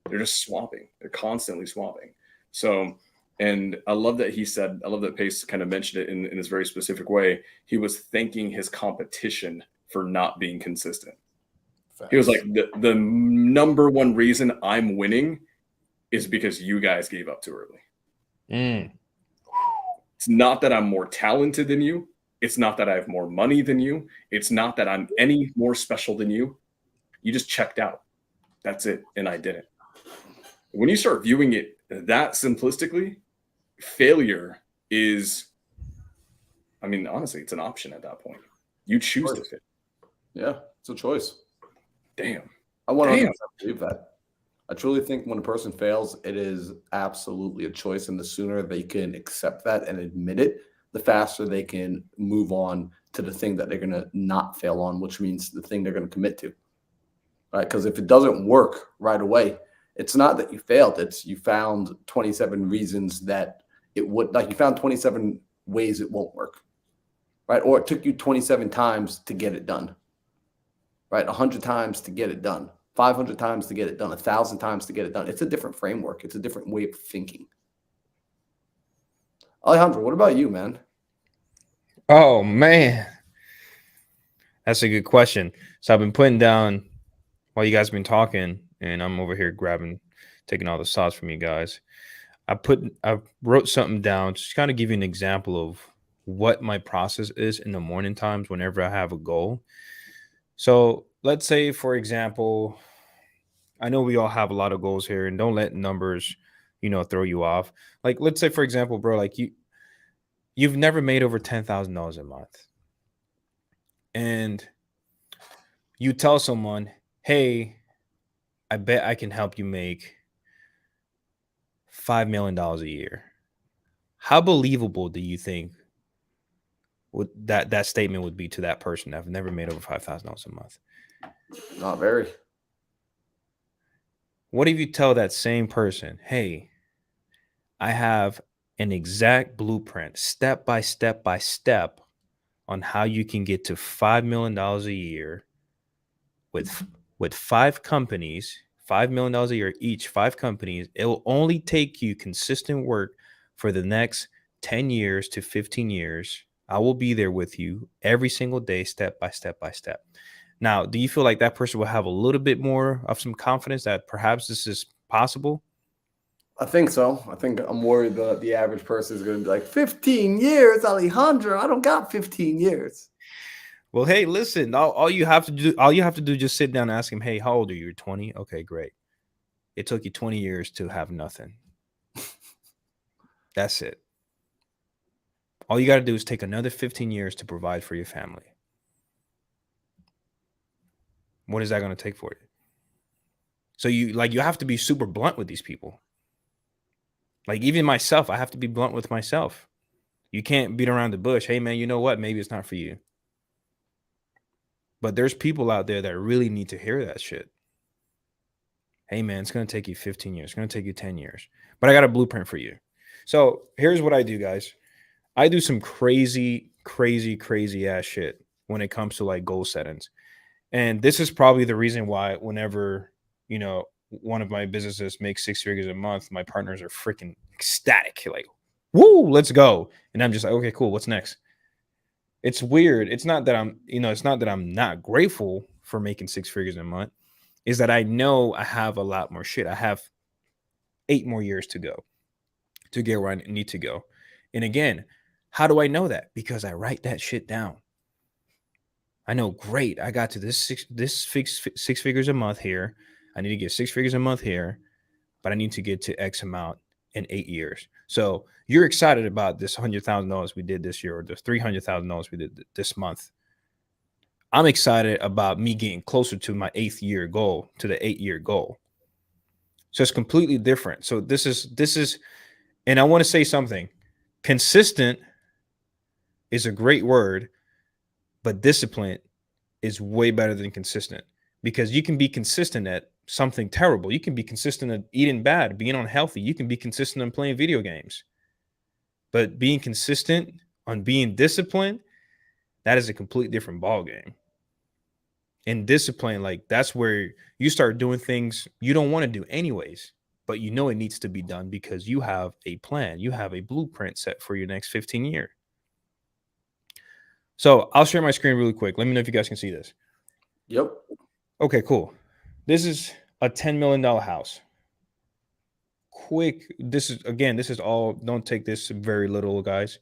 They're just swapping. They're constantly swapping. So, and I love that Pace kind of mentioned it in this very specific way. He was thanking his competition for not being consistent. Facts. He was like, the number one reason I'm winning is because you guys gave up too early. It's not that I'm more talented than you. It's not that I have more money than you. It's not that I'm any more special than you. You just checked out. That's it. And I didn't. When you start viewing it that simplistically, failure is, I mean, honestly, it's an option at that point. You choose to fail. Yeah, it's a choice. Damn. I want to believe that. I truly think when a person fails, it is absolutely a choice. And the sooner they can accept that and admit it, the faster they can move on to the thing that they're going to not fail on, which means the thing they're going to commit to. Right? Because if it doesn't work right away, it's not that you failed. It's you found 27 reasons that it would, like you found 27 ways it won't work. Right? Or it took you 27 times to get it done. Right? 100 times to get it done. 500 times to get it done. 1,000 times to get it done. It's a different framework. It's a different way of thinking. Alejandro, what about you, man? Oh, man. That's a good question. So I've been putting down while you guys have been talking, and I'm over here taking all the thoughts from you guys. I wrote something down to kind of give you an example of what my process is in the morning times whenever I have a goal. So let's say, for example, I know we all have a lot of goals here, and don't let numbers, throw you off. Like, let's say, for example, bro, like you've never made over $10,000 a month. And you tell someone, hey, I bet I can help you make $5 million a year. How believable do you think that statement would be to that person that have never made over $5,000 a month? Not very. What if you tell that same person, hey, I have an exact blueprint, step by step on how you can get to $5 million a year with 5 companies, $5 million a year each, 5 companies. It will only take you consistent work for the next 10 years to 15 years. I will be there with you every single day, step by step by step. Now, do you feel like that person will have a little bit more of some confidence that perhaps this is possible? I think so. I think I'm worried that the average person is going to be like, 15 years, Alejandro. I don't got 15 years. Well, hey, listen, all you have to do, just sit down and ask him, hey, how old are you? You're 20? Okay, great. It took you 20 years to have nothing. That's it. All you got to do is take another 15 years to provide for your family. What is that going to take for you? So you have to be super blunt with these people. Like even myself, I have to be blunt with myself. You can't beat around the bush. Hey, man, you know what? Maybe it's not for you. But there's people out there that really need to hear that shit. Hey, man, it's going to take you 15 years. It's going to take you 10 years. But I got a blueprint for you. So here's what I do, guys. I do some crazy ass shit when it comes to like goal settings. And this is probably the reason why whenever, one of my businesses makes 6 figures a month, my partners are freaking ecstatic. Like, woo, let's go. And I'm just like, okay, cool. What's next? It's weird. It's not that I'm not grateful for making 6 figures a month. Is that I know I have a lot more shit. I have 8 more years to go to get where I need to go. And again, how do I know that? Because I write that shit down. I know, great, I got to this six figures a month here. I need to get 6 figures a month here, but I need to get to X amount in 8 years. So you're excited about this $100,000 we did this year, or the $300,000 we did this month. I'm excited about me getting closer to my 8th year goal, to the 8-year goal. So it's completely different. So this is, and I want to say something. Consistent is a great word, but discipline is way better than consistent, because you can be consistent at something terrible. You can be consistent at eating bad, being unhealthy. You can be consistent on playing video games. But being consistent on being disciplined, that is a completely different ballgame. And discipline, like, that's where you start doing things you don't want to do anyways, but you know it needs to be done because you have a plan. You have a blueprint set for your next 15 years. So I'll share my screen really quick. Let me know if you guys can see this. Yep. Okay, cool. This is a $10 million house. Quick. This is all, don't take this very little, guys.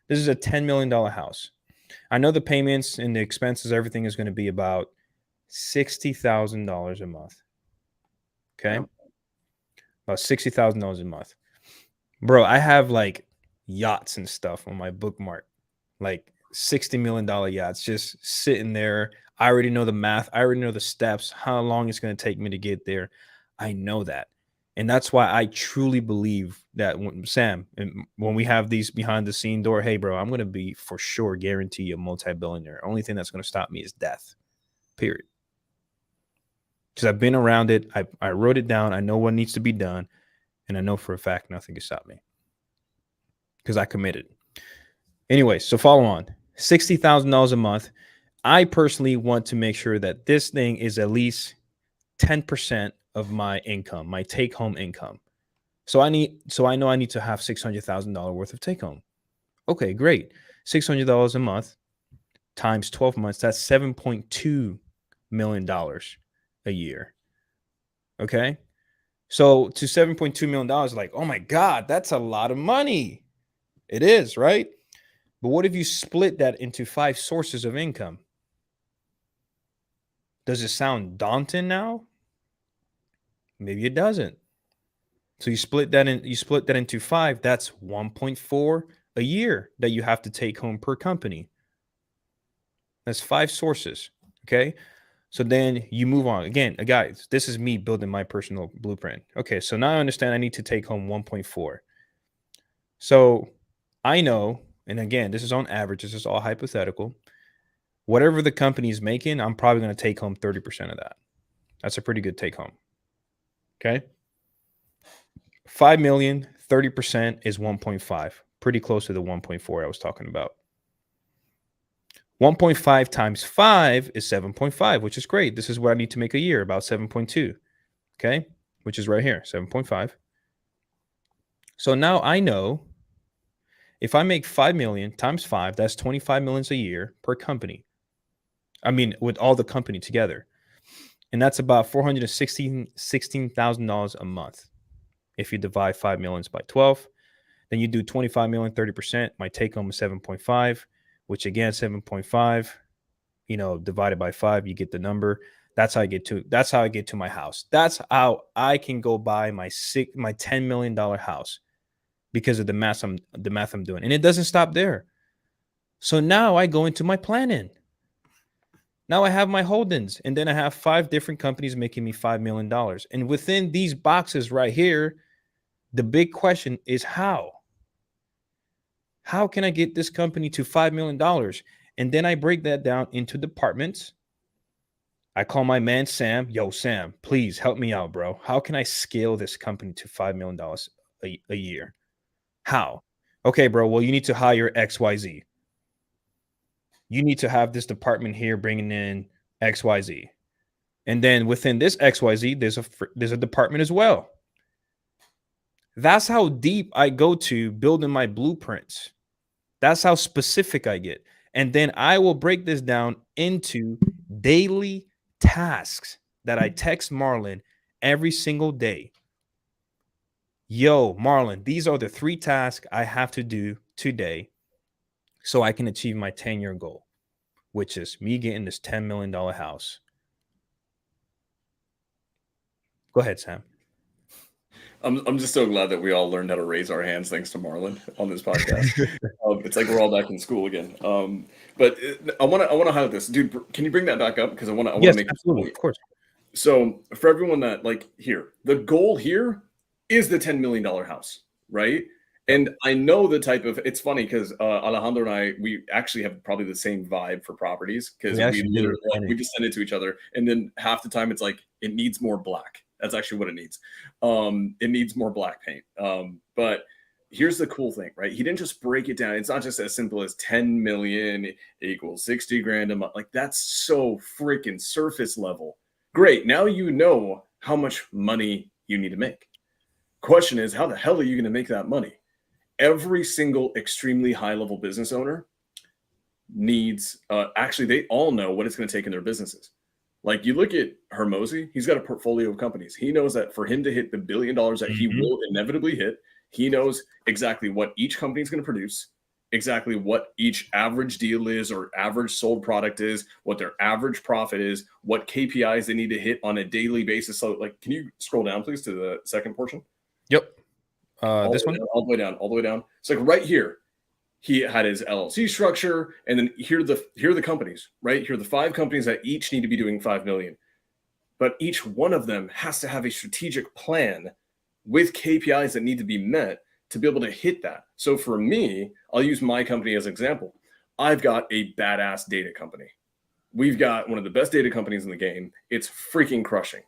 This is a $10 million house. I know the payments and the expenses, everything is going to be about $60,000 a month. Okay. Yep. About $60,000 a month. Bro, I have like yachts and stuff on my bookmark, like $60 million yachts just sitting there. I already know the math. I already know the steps, how long it's going to take me to get there. I know that. And that's why I truly believe that when we have these behind the scene door, hey, bro, I'm going to be for sure guarantee a multi-billionaire. Only thing that's going to stop me is death, period. Because I've been around it. I wrote it down. I know what needs to be done. And I know for a fact nothing can stop me because I committed. Anyway, so follow on. $60,000 a month. I personally want to make sure that this thing is at least 10% of my income, my take-home income. So I know I need to have $600,000 worth of take-home. Okay, great. $600 a month times 12 months, that's $7.2 million a year. Okay? So to $7.2 million, like, oh my God, that's a lot of money. It is, right? But what if you split that into 5 sources of income? Does it sound daunting now? Maybe it doesn't. So you split that into 5. That's 1.4 a year that you have to take home per company. That's 5 sources. Okay. So then you move on. Again, guys, this is me building my personal blueprint. Okay. So now I understand I need to take home 1.4. So I know, and again, this is on average, this is all hypothetical. Whatever the company is making, I'm probably going to take home 30% of that. That's a pretty good take home. Okay. 5 million, 30% is 1.5. Pretty close to the 1.4 I was talking about. 1.5 times 5 is 7.5, which is great. This is what I need to make a year, about 7.2. Okay, which is right here, 7.5. So now I know if I make 5 million times 5, that's 25 millions a year per company. I mean, with all the company together. And that's about $416,000 a month. If you divide 5 millions by 12, then you do 25 million, 30%. My take home is 7.5, which again, 7.5, divided by 5, you get the number. That's how I get to my house. That's how I can go buy my $10 million house because of the math I'm doing. And it doesn't stop there. So now I go into my planning. Now I have my holdings, and then I have 5 different companies making me $5 million. And within these boxes right here, the big question is how? How can I get this company to $5 million? And then I break that down into departments. I call my man, Sam. Yo, Sam, please help me out, bro. How can I scale this company to $5 million a year? How? Okay, bro. Well, you need to hire XYZ. You need to have this department here bringing in XYZ. And then within this XYZ, there's a department as well. That's how deep I go to building my blueprints. That's how specific I get. And then I will break this down into daily tasks that I text Marlon every single day. Yo, Marlon, these are the 3 tasks I have to do today so I can achieve my 10-year goal, which is me getting this $10 million house. Go ahead, Sam. I'm just so glad that we all learned how to raise our hands thanks to Marlon on this podcast. It's like we're all back in school again. But I want to highlight this, dude. Can you bring that back up? Because I want to yes, make absolutely, of course. So for everyone that the goal here is the $10 million house, right? And I know the type of. It's funny because Alejandro and I, we actually have probably the same vibe for properties because we just send it to each other, and then half the time it's like it needs more black. That's actually what it needs. It needs more black paint. But here's the cool thing, right? He didn't just break it down. It's not just as simple as 10 million equals 60 grand a month. Like that's so freaking surface level. Great. Now you know how much money you need to make. Question is, how the hell are you going to make that money? Every single extremely high level business owner needs, actually, they all know what it's going to take in their businesses. Like you look at Hormozi, he's got a portfolio of companies. He knows that for him to hit the $1 billion that he will inevitably hit, he knows exactly what each company is going to produce, exactly what each average deal is or average sold product is, what their average profit is, what KPIs they need to hit on a daily basis. So like, can you scroll down please to the second portion? Yep. This one? All the way down. It's like right here. He had his LLC structure, and then here are the companies, right? Here are the 5 companies that each need to be doing 5 million. But each one of them has to have a strategic plan with KPIs that need to be met to be able to hit that. So for me, I'll use my company as an example. I've got a badass data company. We've got one of the best data companies in the game. It's freaking crushing.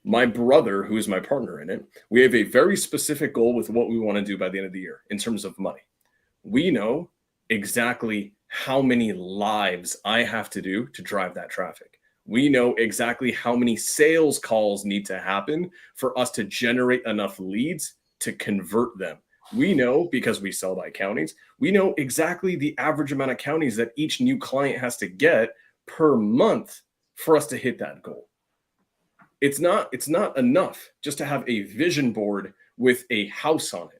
My brother, who is my partner in it, we have a very specific goal with what we want to do by the end of the year in terms of money. We know exactly how many lives I have to do to drive that traffic. We know exactly how many sales calls need to happen for us to generate enough leads to convert them. We know, because we sell by counties, we know exactly the average amount of counties that each new client has to get per month for us to hit that goal. It's not enough just to have a vision board with a house on it.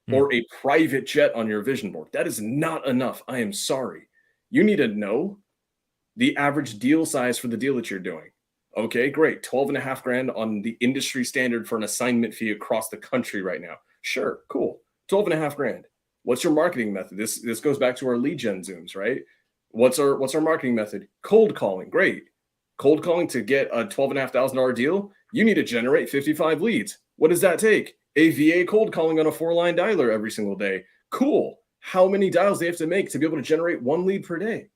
Or a private jet on your vision board. That is not enough. I am sorry. You need to know the average deal size for the deal that you're doing. Okay, great. 12.5 grand on the industry standard for an assignment fee across the country right now. Sure, cool. 12.5 grand. What's your marketing method? This goes back to our lead gen Zooms, right? What's our marketing method? Cold calling. Great. Cold calling to get a $12,500 deal, you need to generate 55 leads. What does that take? A VA cold calling on a 4-line dialer every single day. Cool. How many dials they have to make to be able to generate 1 lead per day?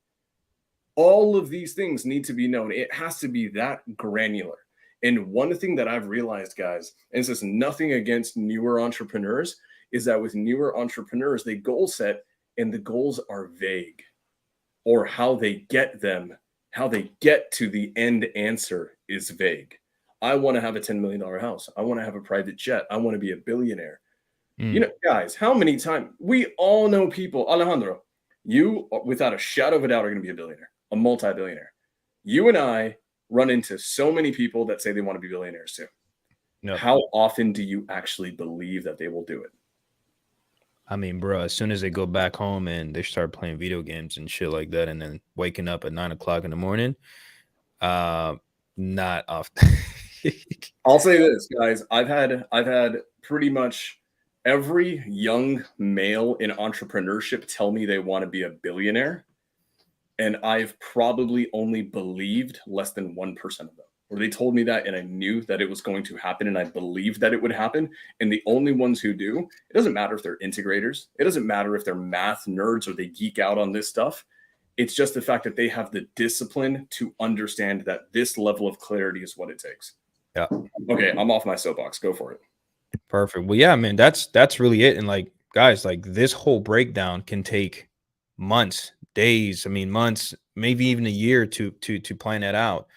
All of these things need to be known. It has to be that granular. And one thing that I've realized, guys, and this is nothing against newer entrepreneurs, is that with newer entrepreneurs, they goal set and the goals are vague. or how they get them, how they get to the end answer is vague. I want to have a $10 million house. I want to have a private jet. I want to be a billionaire. You know, guys, how many times we all know people, Alejandro, you without a shadow of a doubt are going to be a billionaire, a multi-billionaire. You and I run into so many people that say they want to be billionaires too. No. How often do you actually believe that they will do it? I mean, bro, as soon as they go back home and they start playing video games and shit like that, and then waking up at 9 o'clock in the morning, not often. I'll say this, guys. I've had pretty much every young male in entrepreneurship tell me they want to be a billionaire, and I've probably only believed less than 1% of them. Or they told me that and I knew that it was going to happen and I believed that it would happen. And the only ones who do, it doesn't matter if they're integrators. It doesn't matter if they're math nerds or they geek out on this stuff. It's just the fact that they have the discipline to understand that this level of clarity is what it takes. Yeah. Okay, I'm off my soapbox. Go for it. Perfect. Well, yeah, man, that's really it. And like, guys, like this whole breakdown can take months, days, I mean, months, maybe even a year to plan that out.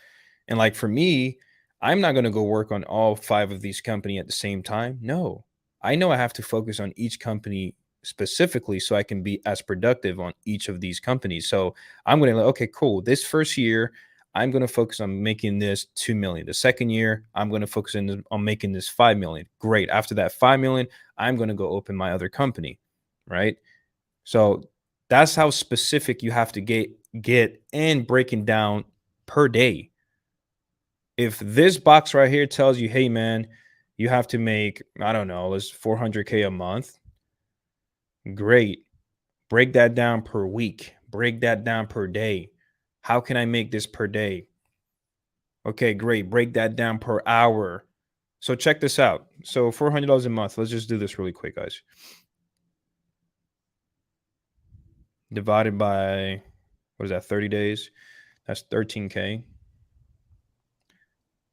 And like for me, I'm not going to go work on all 5 of these companies at the same time. No, I know I have to focus on each company specifically so I can be as productive on each of these companies. So I'm going to like, okay, cool. This first year, I'm going to focus on making this 2 million. The second year, I'm going to focus on making this 5 million. Great. After that 5 million, I'm going to go open my other company. Right. So that's how specific you have to get and breaking down per day. If this box right here tells you, hey, man, you have to make, I don't know, let's 400K a month. Great. Break that down per week. Break that down per day. How can I make this per day? Okay, great. Break that down per hour. So check this out. So $400 a month. Let's just do this really quick, guys. Divided by, what is that, 30 days? That's 13K.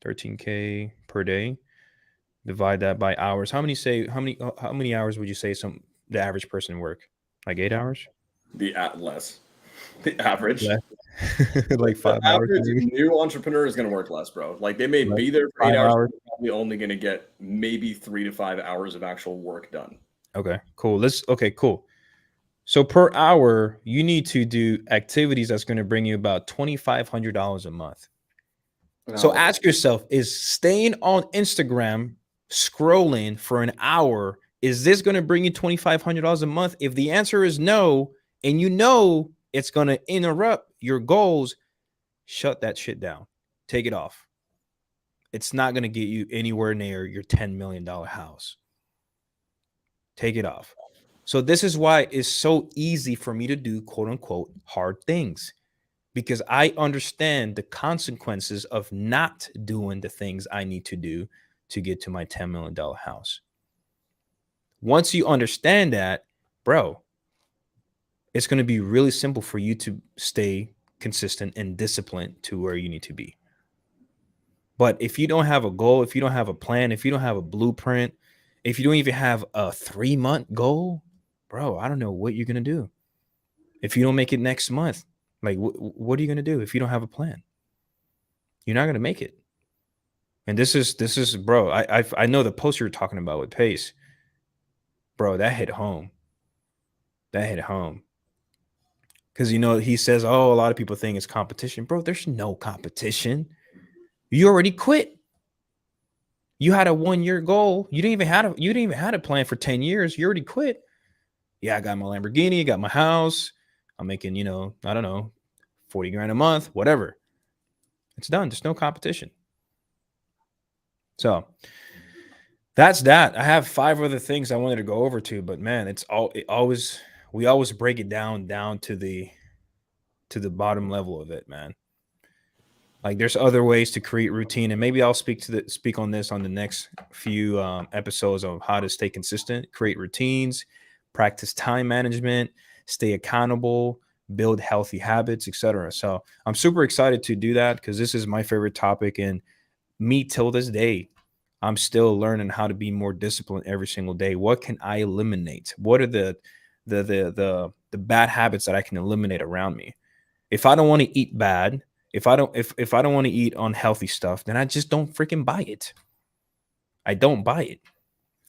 13K per day. Divide that by hours. How many hours would you say the average person work? Like 8 hours? The average. Less. Like 5 the hours. average Maybe? new entrepreneur is going to work less, bro. Like they may be there for 8 hours, but they're probably only going to get maybe 3 to 5 hours of actual work done. Okay, cool. Cool. So per hour, you need to do activities that's going to bring you about $2,500 a month. So ask yourself, is staying on Instagram scrolling for an hour, is this going to bring you $2,500 a month? If the answer is no, and you know it's going to interrupt your goals, shut that shit down. Take it off. It's not going to get you anywhere near your $10 million house. Take it off. So this is why it's so easy for me to do quote unquote hard things. Because I understand the consequences of not doing the things I need to do to get to my $10 million house. Once you understand that, bro, it's going to be really simple for you to stay consistent and disciplined to where you need to be. But if you don't have a goal, if you don't have a plan, if you don't have a blueprint, if you don't even have a 3-month goal, bro, I don't know what you're going to do. If you don't make it next month, like, what are you going to do if you don't have a plan? You're not going to make it. And this is, bro, I know the post you're talking about with Pace, bro, that hit home. That hit home. Because, you know, he says, oh, a lot of people think it's competition. Bro, there's no competition. You already quit. You had a 1-year goal. You didn't even have a plan for 10 years. You already quit. Yeah, I got my Lamborghini, got my house. I'm making, you know, I don't know, 40 grand a month, whatever. It's done. There's no competition. So that's that. I have 5 other things I wanted to go over to, but man, we always break it down to the bottom level of it, man. Like there's other ways to create routine, and maybe I'll speak on this on the next few episodes of how to stay consistent, create routines, practice time management, stay accountable, build healthy habits, etc. So I'm super excited to do that because this is my favorite topic, and me till this day, I'm still learning how to be more disciplined every single day. What can I eliminate? What are the bad habits that I can eliminate around me? If I don't want to eat bad, if I don't want to eat unhealthy stuff, then I just don't freaking buy it. I don't buy it.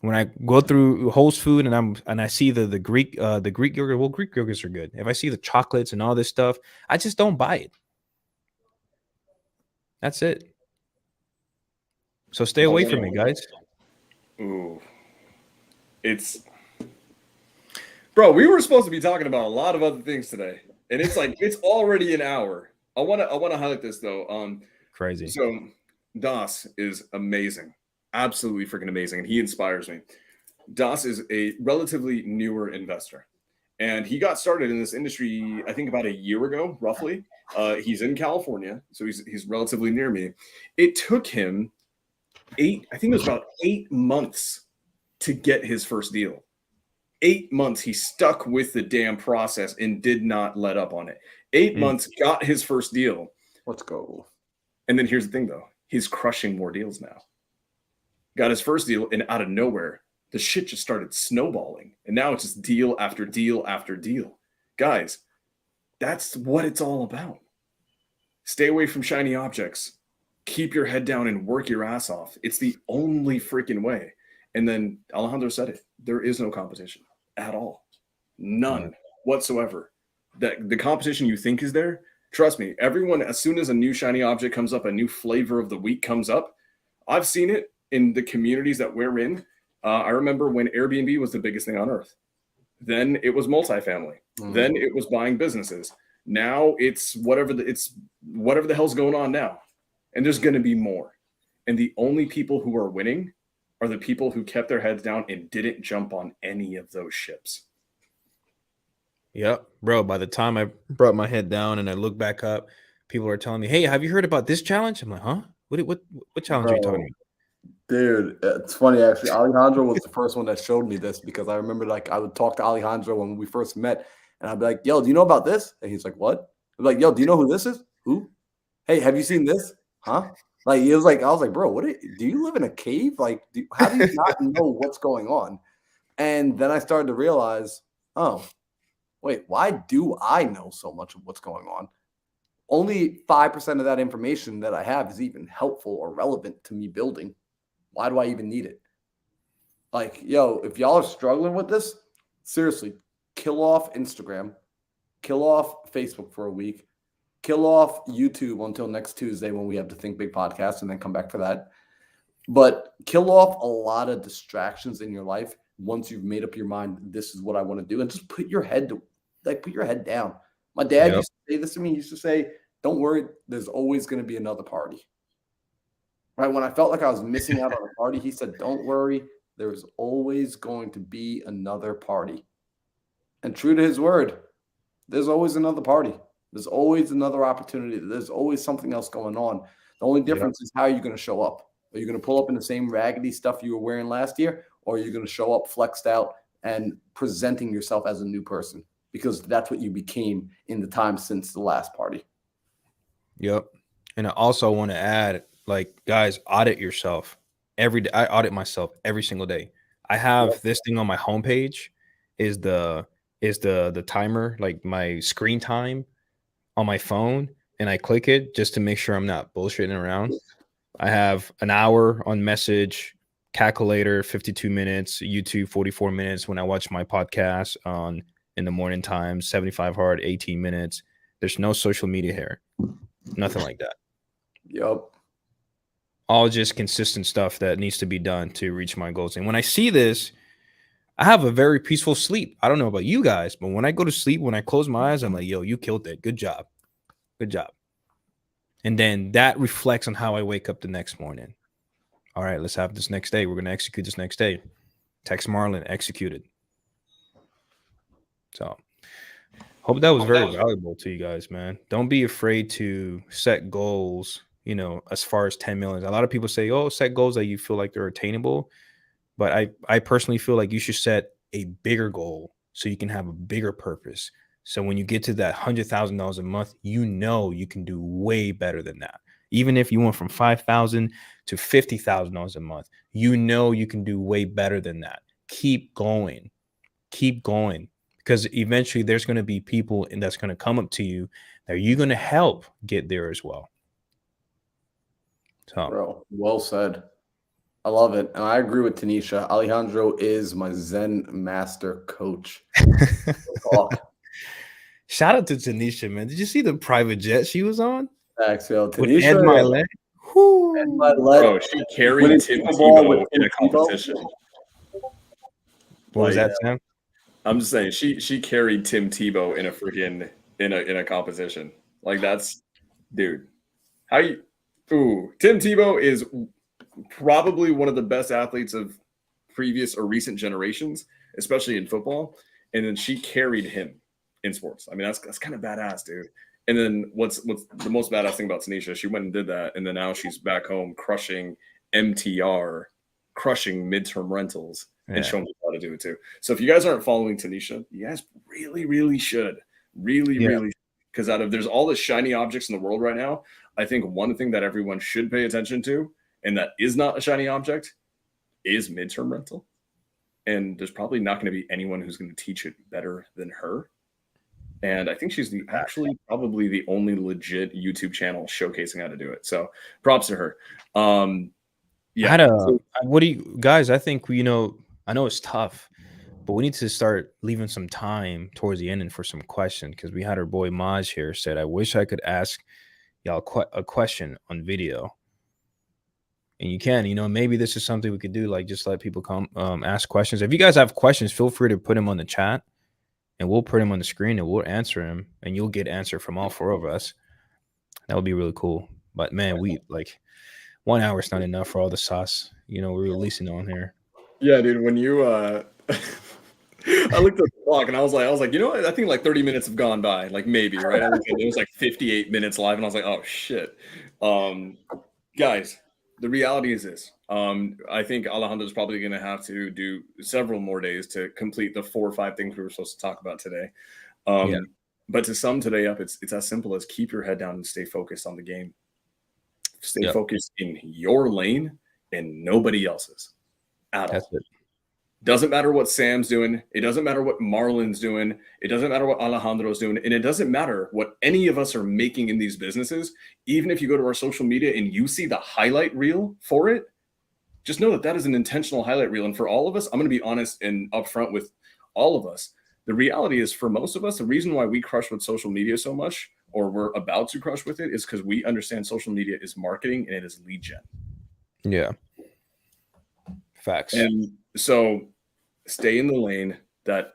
When I go through Whole Food and I see the Greek yogurt, well, Greek yogurts are good. If I see the chocolates and all this stuff, I just don't buy it. That's it. So stay away from it, guys. Ooh, bro. We were supposed to be talking about a lot of other things today, and it's like it's already an hour. I want to highlight this though. Crazy. So Das is amazing, absolutely freaking amazing, and he inspires me. Das is a relatively newer investor, and he got started in this industry I think about a year ago, roughly. He's in California, so he's relatively near me. It took him I think it was about 8 months to get his first deal. 8 months. He stuck with the damn process and did not let up on it. 8 months, got his first deal. Let's go. And then here's the thing, though. He's crushing more deals now. Got his first deal, and out of nowhere, the shit just started snowballing. And now it's just deal after deal after deal. Guys, that's what it's all about. Stay away from shiny objects. Keep your head down and work your ass off. It's the only freaking way. And then Alejandro said it. There is no competition at all. None whatsoever. That the competition you think is there, trust me, everyone, as soon as a new shiny object comes up, a new flavor of the week comes up, I've seen it in the communities that we're in. I remember when Airbnb was the biggest thing on earth. Then it was multifamily. Then it was buying businesses. Now it's whatever the hell's going on now. And there's going to be more. And the only people who are winning are the people who kept their heads down and didn't jump on any of those ships. Yep, bro. By the time I brought my head down and I look back up, people are telling me, "Hey, have you heard about this challenge?" I'm like, "Huh? What challenge are you talking about?" Dude, it's funny actually. Alejandro was the first one that showed me this because I remember like I would talk to Alejandro when we first met, and I'd be like, "Yo, do you know about this?" And he's like, "What?" I'd be like, "Yo, do you know who this is? Who? Hey, have you seen this? Huh?" Like he was like, I was like, "Bro, do you live in a cave? Like, how do you not know what's going on?" And then I started to realize, oh, wait, why do I know so much of what's going on? Only 5% of that information that I have is even helpful or relevant to me building. Why do I even need it? Like, yo, if y'all are struggling with this, seriously, kill off Instagram, kill off Facebook for a week, kill off YouTube until next Tuesday when we have the Think Big podcast, and then come back for that. But kill off a lot of distractions in your life once you've made up your mind, this is what I want to do, and just put your head down. My dad used to say this to me. He used to say, "Don't worry, there's always going to be another party." Right? When I felt like I was missing out on a party, he said, "Don't worry, there's always going to be another party." And true to his word, there's always another party. There's always another opportunity. There's always something else going on. The only difference is how you're going to show up. Are you going to pull up in the same raggedy stuff you were wearing last year, or are you going to show up flexed out and presenting yourself as a new person? Because that's what you became in the time since the last party. Yep. And I also want to add, like, guys, audit yourself every day. I audit myself every single day. I have this thing on my homepage is the timer, like my screen time on my phone, and I click it just to make sure I'm not bullshitting around. I have an hour on message, calculator, 52 minutes, YouTube, 44 minutes when I watch my podcast on in the morning time, 75 hard, 18 minutes. There's no social media here. Nothing like that. Yep. All just consistent stuff that needs to be done to reach my goals. And when I see this, I have a very peaceful sleep. I don't know about you guys, but when I go to sleep, when I close my eyes, I'm like, yo, you killed it. Good job. Good job. And then that reflects on how I wake up the next morning. All right, let's have this next day. We're going to execute this next day. Text Marlon, executed. So hope that was very valuable to you guys, man. Don't be afraid to set goals, you know, as far as 10 million. A lot of people say, oh, set goals that you feel like they're attainable. But I personally feel like you should set a bigger goal so you can have a bigger purpose. So when you get to that $100,000 a month, you know you can do way better than that. Even if you went from $5,000 to $50,000 a month, you know you can do way better than that. Keep going. Keep going. because eventually there's going to be people and that's going to come up to you that you're going to help get there as well. So, Bro, well said. I love it. And I agree with Tanisha. Alejandro is my Zen master coach. Talk. shout out to Tanisha, man. Did you see the private jet she was on? Thanks, yo. With Tanisha. Ed Milet? Ed Milet. Bro, she carried Winning Tim Super Bowl Tebow with in a Tim Tebow. competition. What was Like, that, Sam? I'm just saying she carried Tim Tebow in a freaking in a competition. Like that's dude. How you Tim Tebow is probably one of the best athletes of previous or recent generations, especially in football. And then she carried him in sports. I mean, that's kind of badass, dude. And then what's the most badass thing about Tanisha? She went and did that, and then now she's back home crushing MTR, crushing midterm rentals, and showing people how to do it too. So if you guys aren't following Tanisha, you guys really should. Really, because there's all the shiny objects in the world right now. I think one thing that everyone should pay attention to, and that is not a shiny object, is midterm rental. And there's probably not going to be anyone who's going to teach it better than her. And I think she's probably the only legit YouTube channel showcasing how to do it. So props to her. What do you guys? I think I know it's tough, but we need to start leaving some time towards the end and for some questions, because we had our boy Maj here said, I wish I could ask y'all a question on video. And you can, maybe this is something we could do, like just let people come ask questions. If you guys have questions, feel free to put them on the chat and we'll put them on the screen and we'll answer them, and you'll get answer from all four of us. That would be really cool. But man, we 1 hour is not enough for all the sauce, we're releasing on here. Yeah, dude, when you I looked at the clock and I was like, I think like 30 minutes have gone by, like maybe, right? It was like 58 minutes live, and I was like, oh shit. Guys, the reality is this. I think Alejandro's probably going to have to do several more days to complete the 4 or 5 things we were supposed to talk about today. But to sum today up, it's as simple as keep your head down and stay focused on the game. Stay focused in your lane and nobody else's at all. That's it. Doesn't matter what Sam's doing. It doesn't matter what Marlon's doing. It doesn't matter what Alejandro's doing. And it doesn't matter what any of us are making in these businesses. Even if you go to our social media and you see the highlight reel for it, just know that is an intentional highlight reel. And for all of us, I'm going to be honest and upfront with all of us. The reality is, for most of us, the reason why we crush with social media so much, or we're about to crush with it, is because we understand social media is marketing and it is lead gen. Yeah. Facts. And so stay in the lane that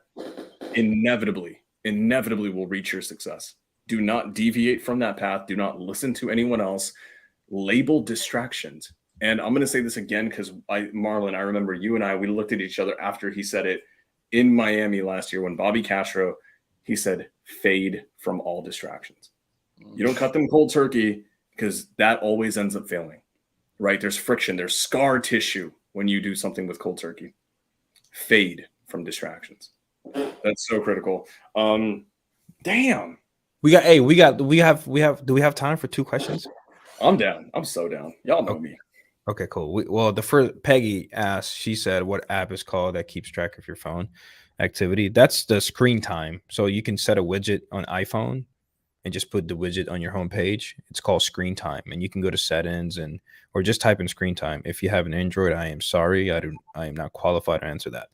inevitably will reach your success. Do not deviate from that path. Do not listen to anyone else. Label distractions. And I'm going to say this again because Marlon, I remember you and we looked at each other after he said it in Miami last year when Bobby Castro, he said, fade from all distractions. You don't cut them cold turkey because that always ends up failing, right? There's friction. There's scar tissue when you do something with cold turkey. Fade from distractions. That's so critical. Damn. Do we have time for 2 questions? I'm down. I'm so down. Y'all know me. Okay, cool. The first Peggy asked, she said, what app is called that keeps track of your phone activity? That's the screen time. So you can set a widget on iPhone and just put the widget on your home page. It's called Screen Time, and you can go to settings or just type in Screen Time. If you have an Android, I am sorry, I am not qualified to answer that.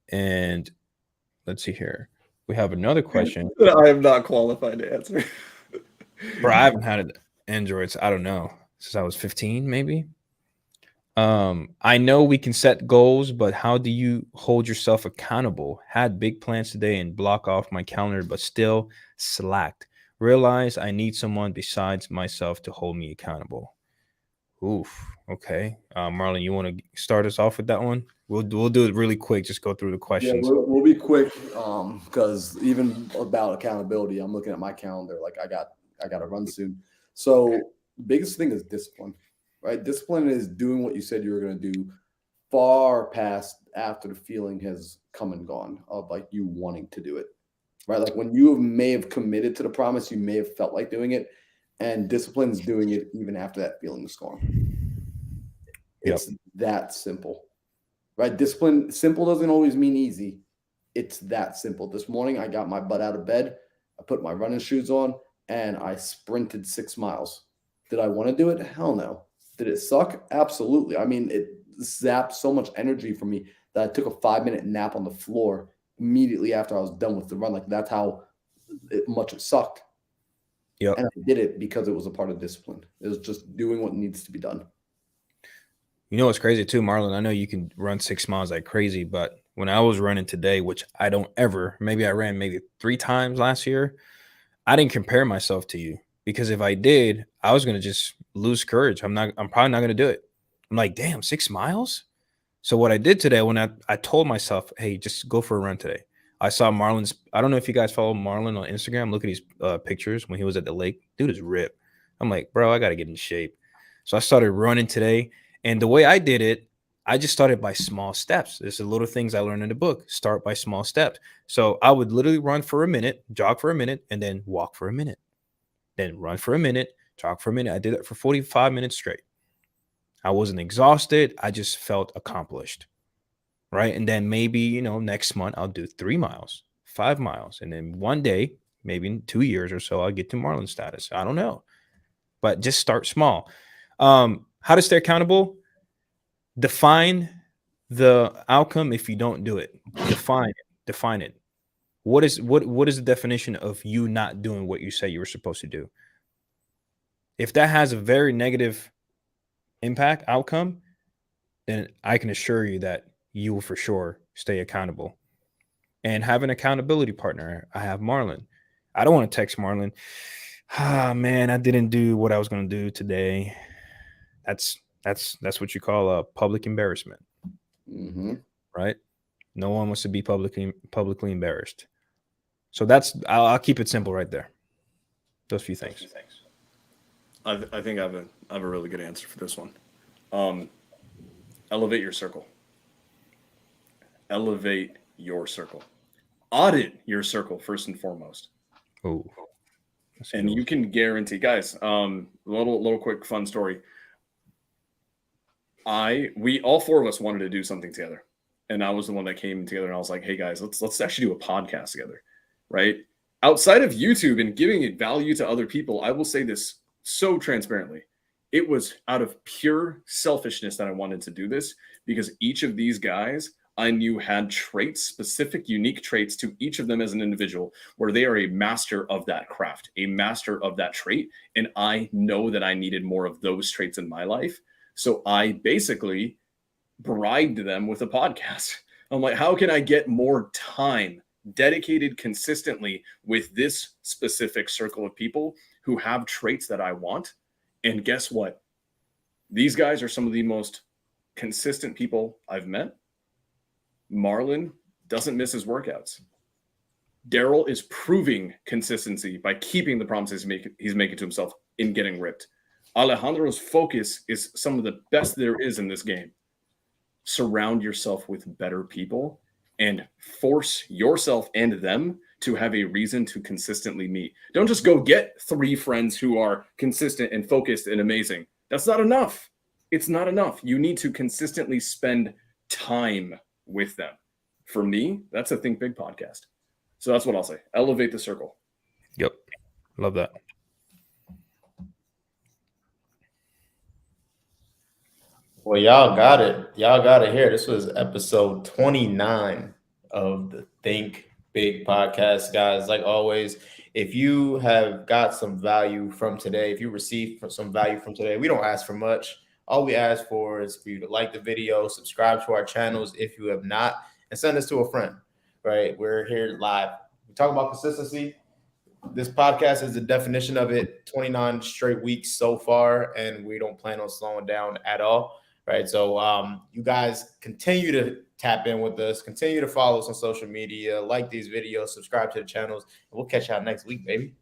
And let's see here. We have another question. I am not qualified to answer. Bro, I haven't had an Android, so I don't know, since I was 15, maybe. I know we can set goals, but how do you hold yourself accountable? Had big plans today and block off my calendar, but still slacked. Realize I need someone besides myself to hold me accountable. Oof. Okay. Marlon, you want to start us off with that one? We'll do it really quick. Just go through the questions. Yeah, we'll be quick. Because even about accountability, I'm looking at my calendar. Like I got to run soon. So biggest thing is discipline, right? Discipline is doing what you said you were going to do far past after the feeling has come and gone of like you wanting to do it, right? Like when you may have committed to the promise, you may have felt like doing it, and discipline is doing it even after that feeling is gone. It's that simple, right? Discipline, simple doesn't always mean easy, It's that simple. This morning, I got my butt out of bed. I put my running shoes on and I sprinted 6 miles. Did I want to do it? Hell no. Did it suck? Absolutely. I mean, it zapped so much energy from me that I took a 5-minute nap on the floor immediately after I was done with the run. Like that's how much it sucked. Yep. And I did it because it was a part of discipline. It was just doing what needs to be done. You know what's crazy too, Marlon? I know you can run 6 miles like crazy, but when I was running today, which I don't ever, maybe I ran maybe 3 times last year, I didn't compare myself to you because if I did, I was going to just lose courage. I'm probably not going to do it. I'm like, damn, 6 miles. So what I did today, when I told myself, hey, just go for a run today. I saw Marlon's, I don't know if you guys follow Marlon on Instagram. Look at his pictures when he was at the lake. Dude is ripped. I'm like, bro, I got to get in shape. So I started running today. And the way I did it, I just started by small steps. There's the little things I learned in the book. Start by small steps. So I would literally run for a minute, jog for a minute, and then walk for a minute. Then run for a minute, jog for a minute. I did it for 45 minutes straight. I wasn't exhausted. I just felt accomplished. Right. And then maybe, next month I'll do 3 miles, 5 miles. And then one day, maybe in 2 years or so, I'll get to Marlon status. I don't know. But just start small. How to stay accountable? Define the outcome if you don't do it. Define it. What is the definition of you not doing what you say you were supposed to do? If that has a very negative impact outcome, then I can assure you that you will for sure stay accountable. And have an accountability partner. I have Marlon. I don't want to text Marlon. Man, I didn't do what I was going to do today. That's what you call a public embarrassment. Mm-hmm. Right? No one wants to be publicly embarrassed. So I'll keep it simple right there. Those few things. I think I have a really good answer for this one. Elevate your circle. Elevate your circle. Audit your circle first and foremost. Oh, and you can guarantee, guys. Little quick fun story. We all 4 of us wanted to do something together, and I was the one that came together, and I was like, "Hey guys, let's actually do a podcast together." Right? Outside of YouTube and giving it value to other people, I will say this so transparently. It was out of pure selfishness that I wanted to do this because each of these guys I knew had traits, specific, unique traits to each of them as an individual, where they are a master of that craft, a master of that trait. And I know that I needed more of those traits in my life. So I basically bribed them with a podcast. I'm like, how can I get more time dedicated consistently with this specific circle of people who have traits that I want? And guess what? These guys are some of the most consistent people I've met. Marlon doesn't miss his workouts. Daryl is proving consistency by keeping the promises he's making to himself in getting ripped. Alejandro's focus is some of the best there is in this game. Surround yourself with better people and force yourself and them to have a reason to consistently meet. Don't just go get 3 friends who are consistent and focused and amazing. That's not enough. It's not enough. You need to consistently spend time with them. For me, that's a Think Big podcast. So that's what I'll say. Elevate the circle. Yep. Love that. Well, y'all got it. Y'all got it here. This was episode 29 of the Think Big podcast, guys. Like always, if you have got some value from today, if you received some value from today, we don't ask for much. All we ask for is for you to like the video, subscribe to our channels if you have not, and send us to a friend, right? We're here live. We talk about consistency. This podcast is the definition of it. 29 straight weeks so far, and we don't plan on slowing down at all, right? So you guys continue to tap in with us, continue to follow us on social media, like these videos, subscribe to the channels, and we'll catch y'all next week, baby.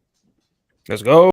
Let's go.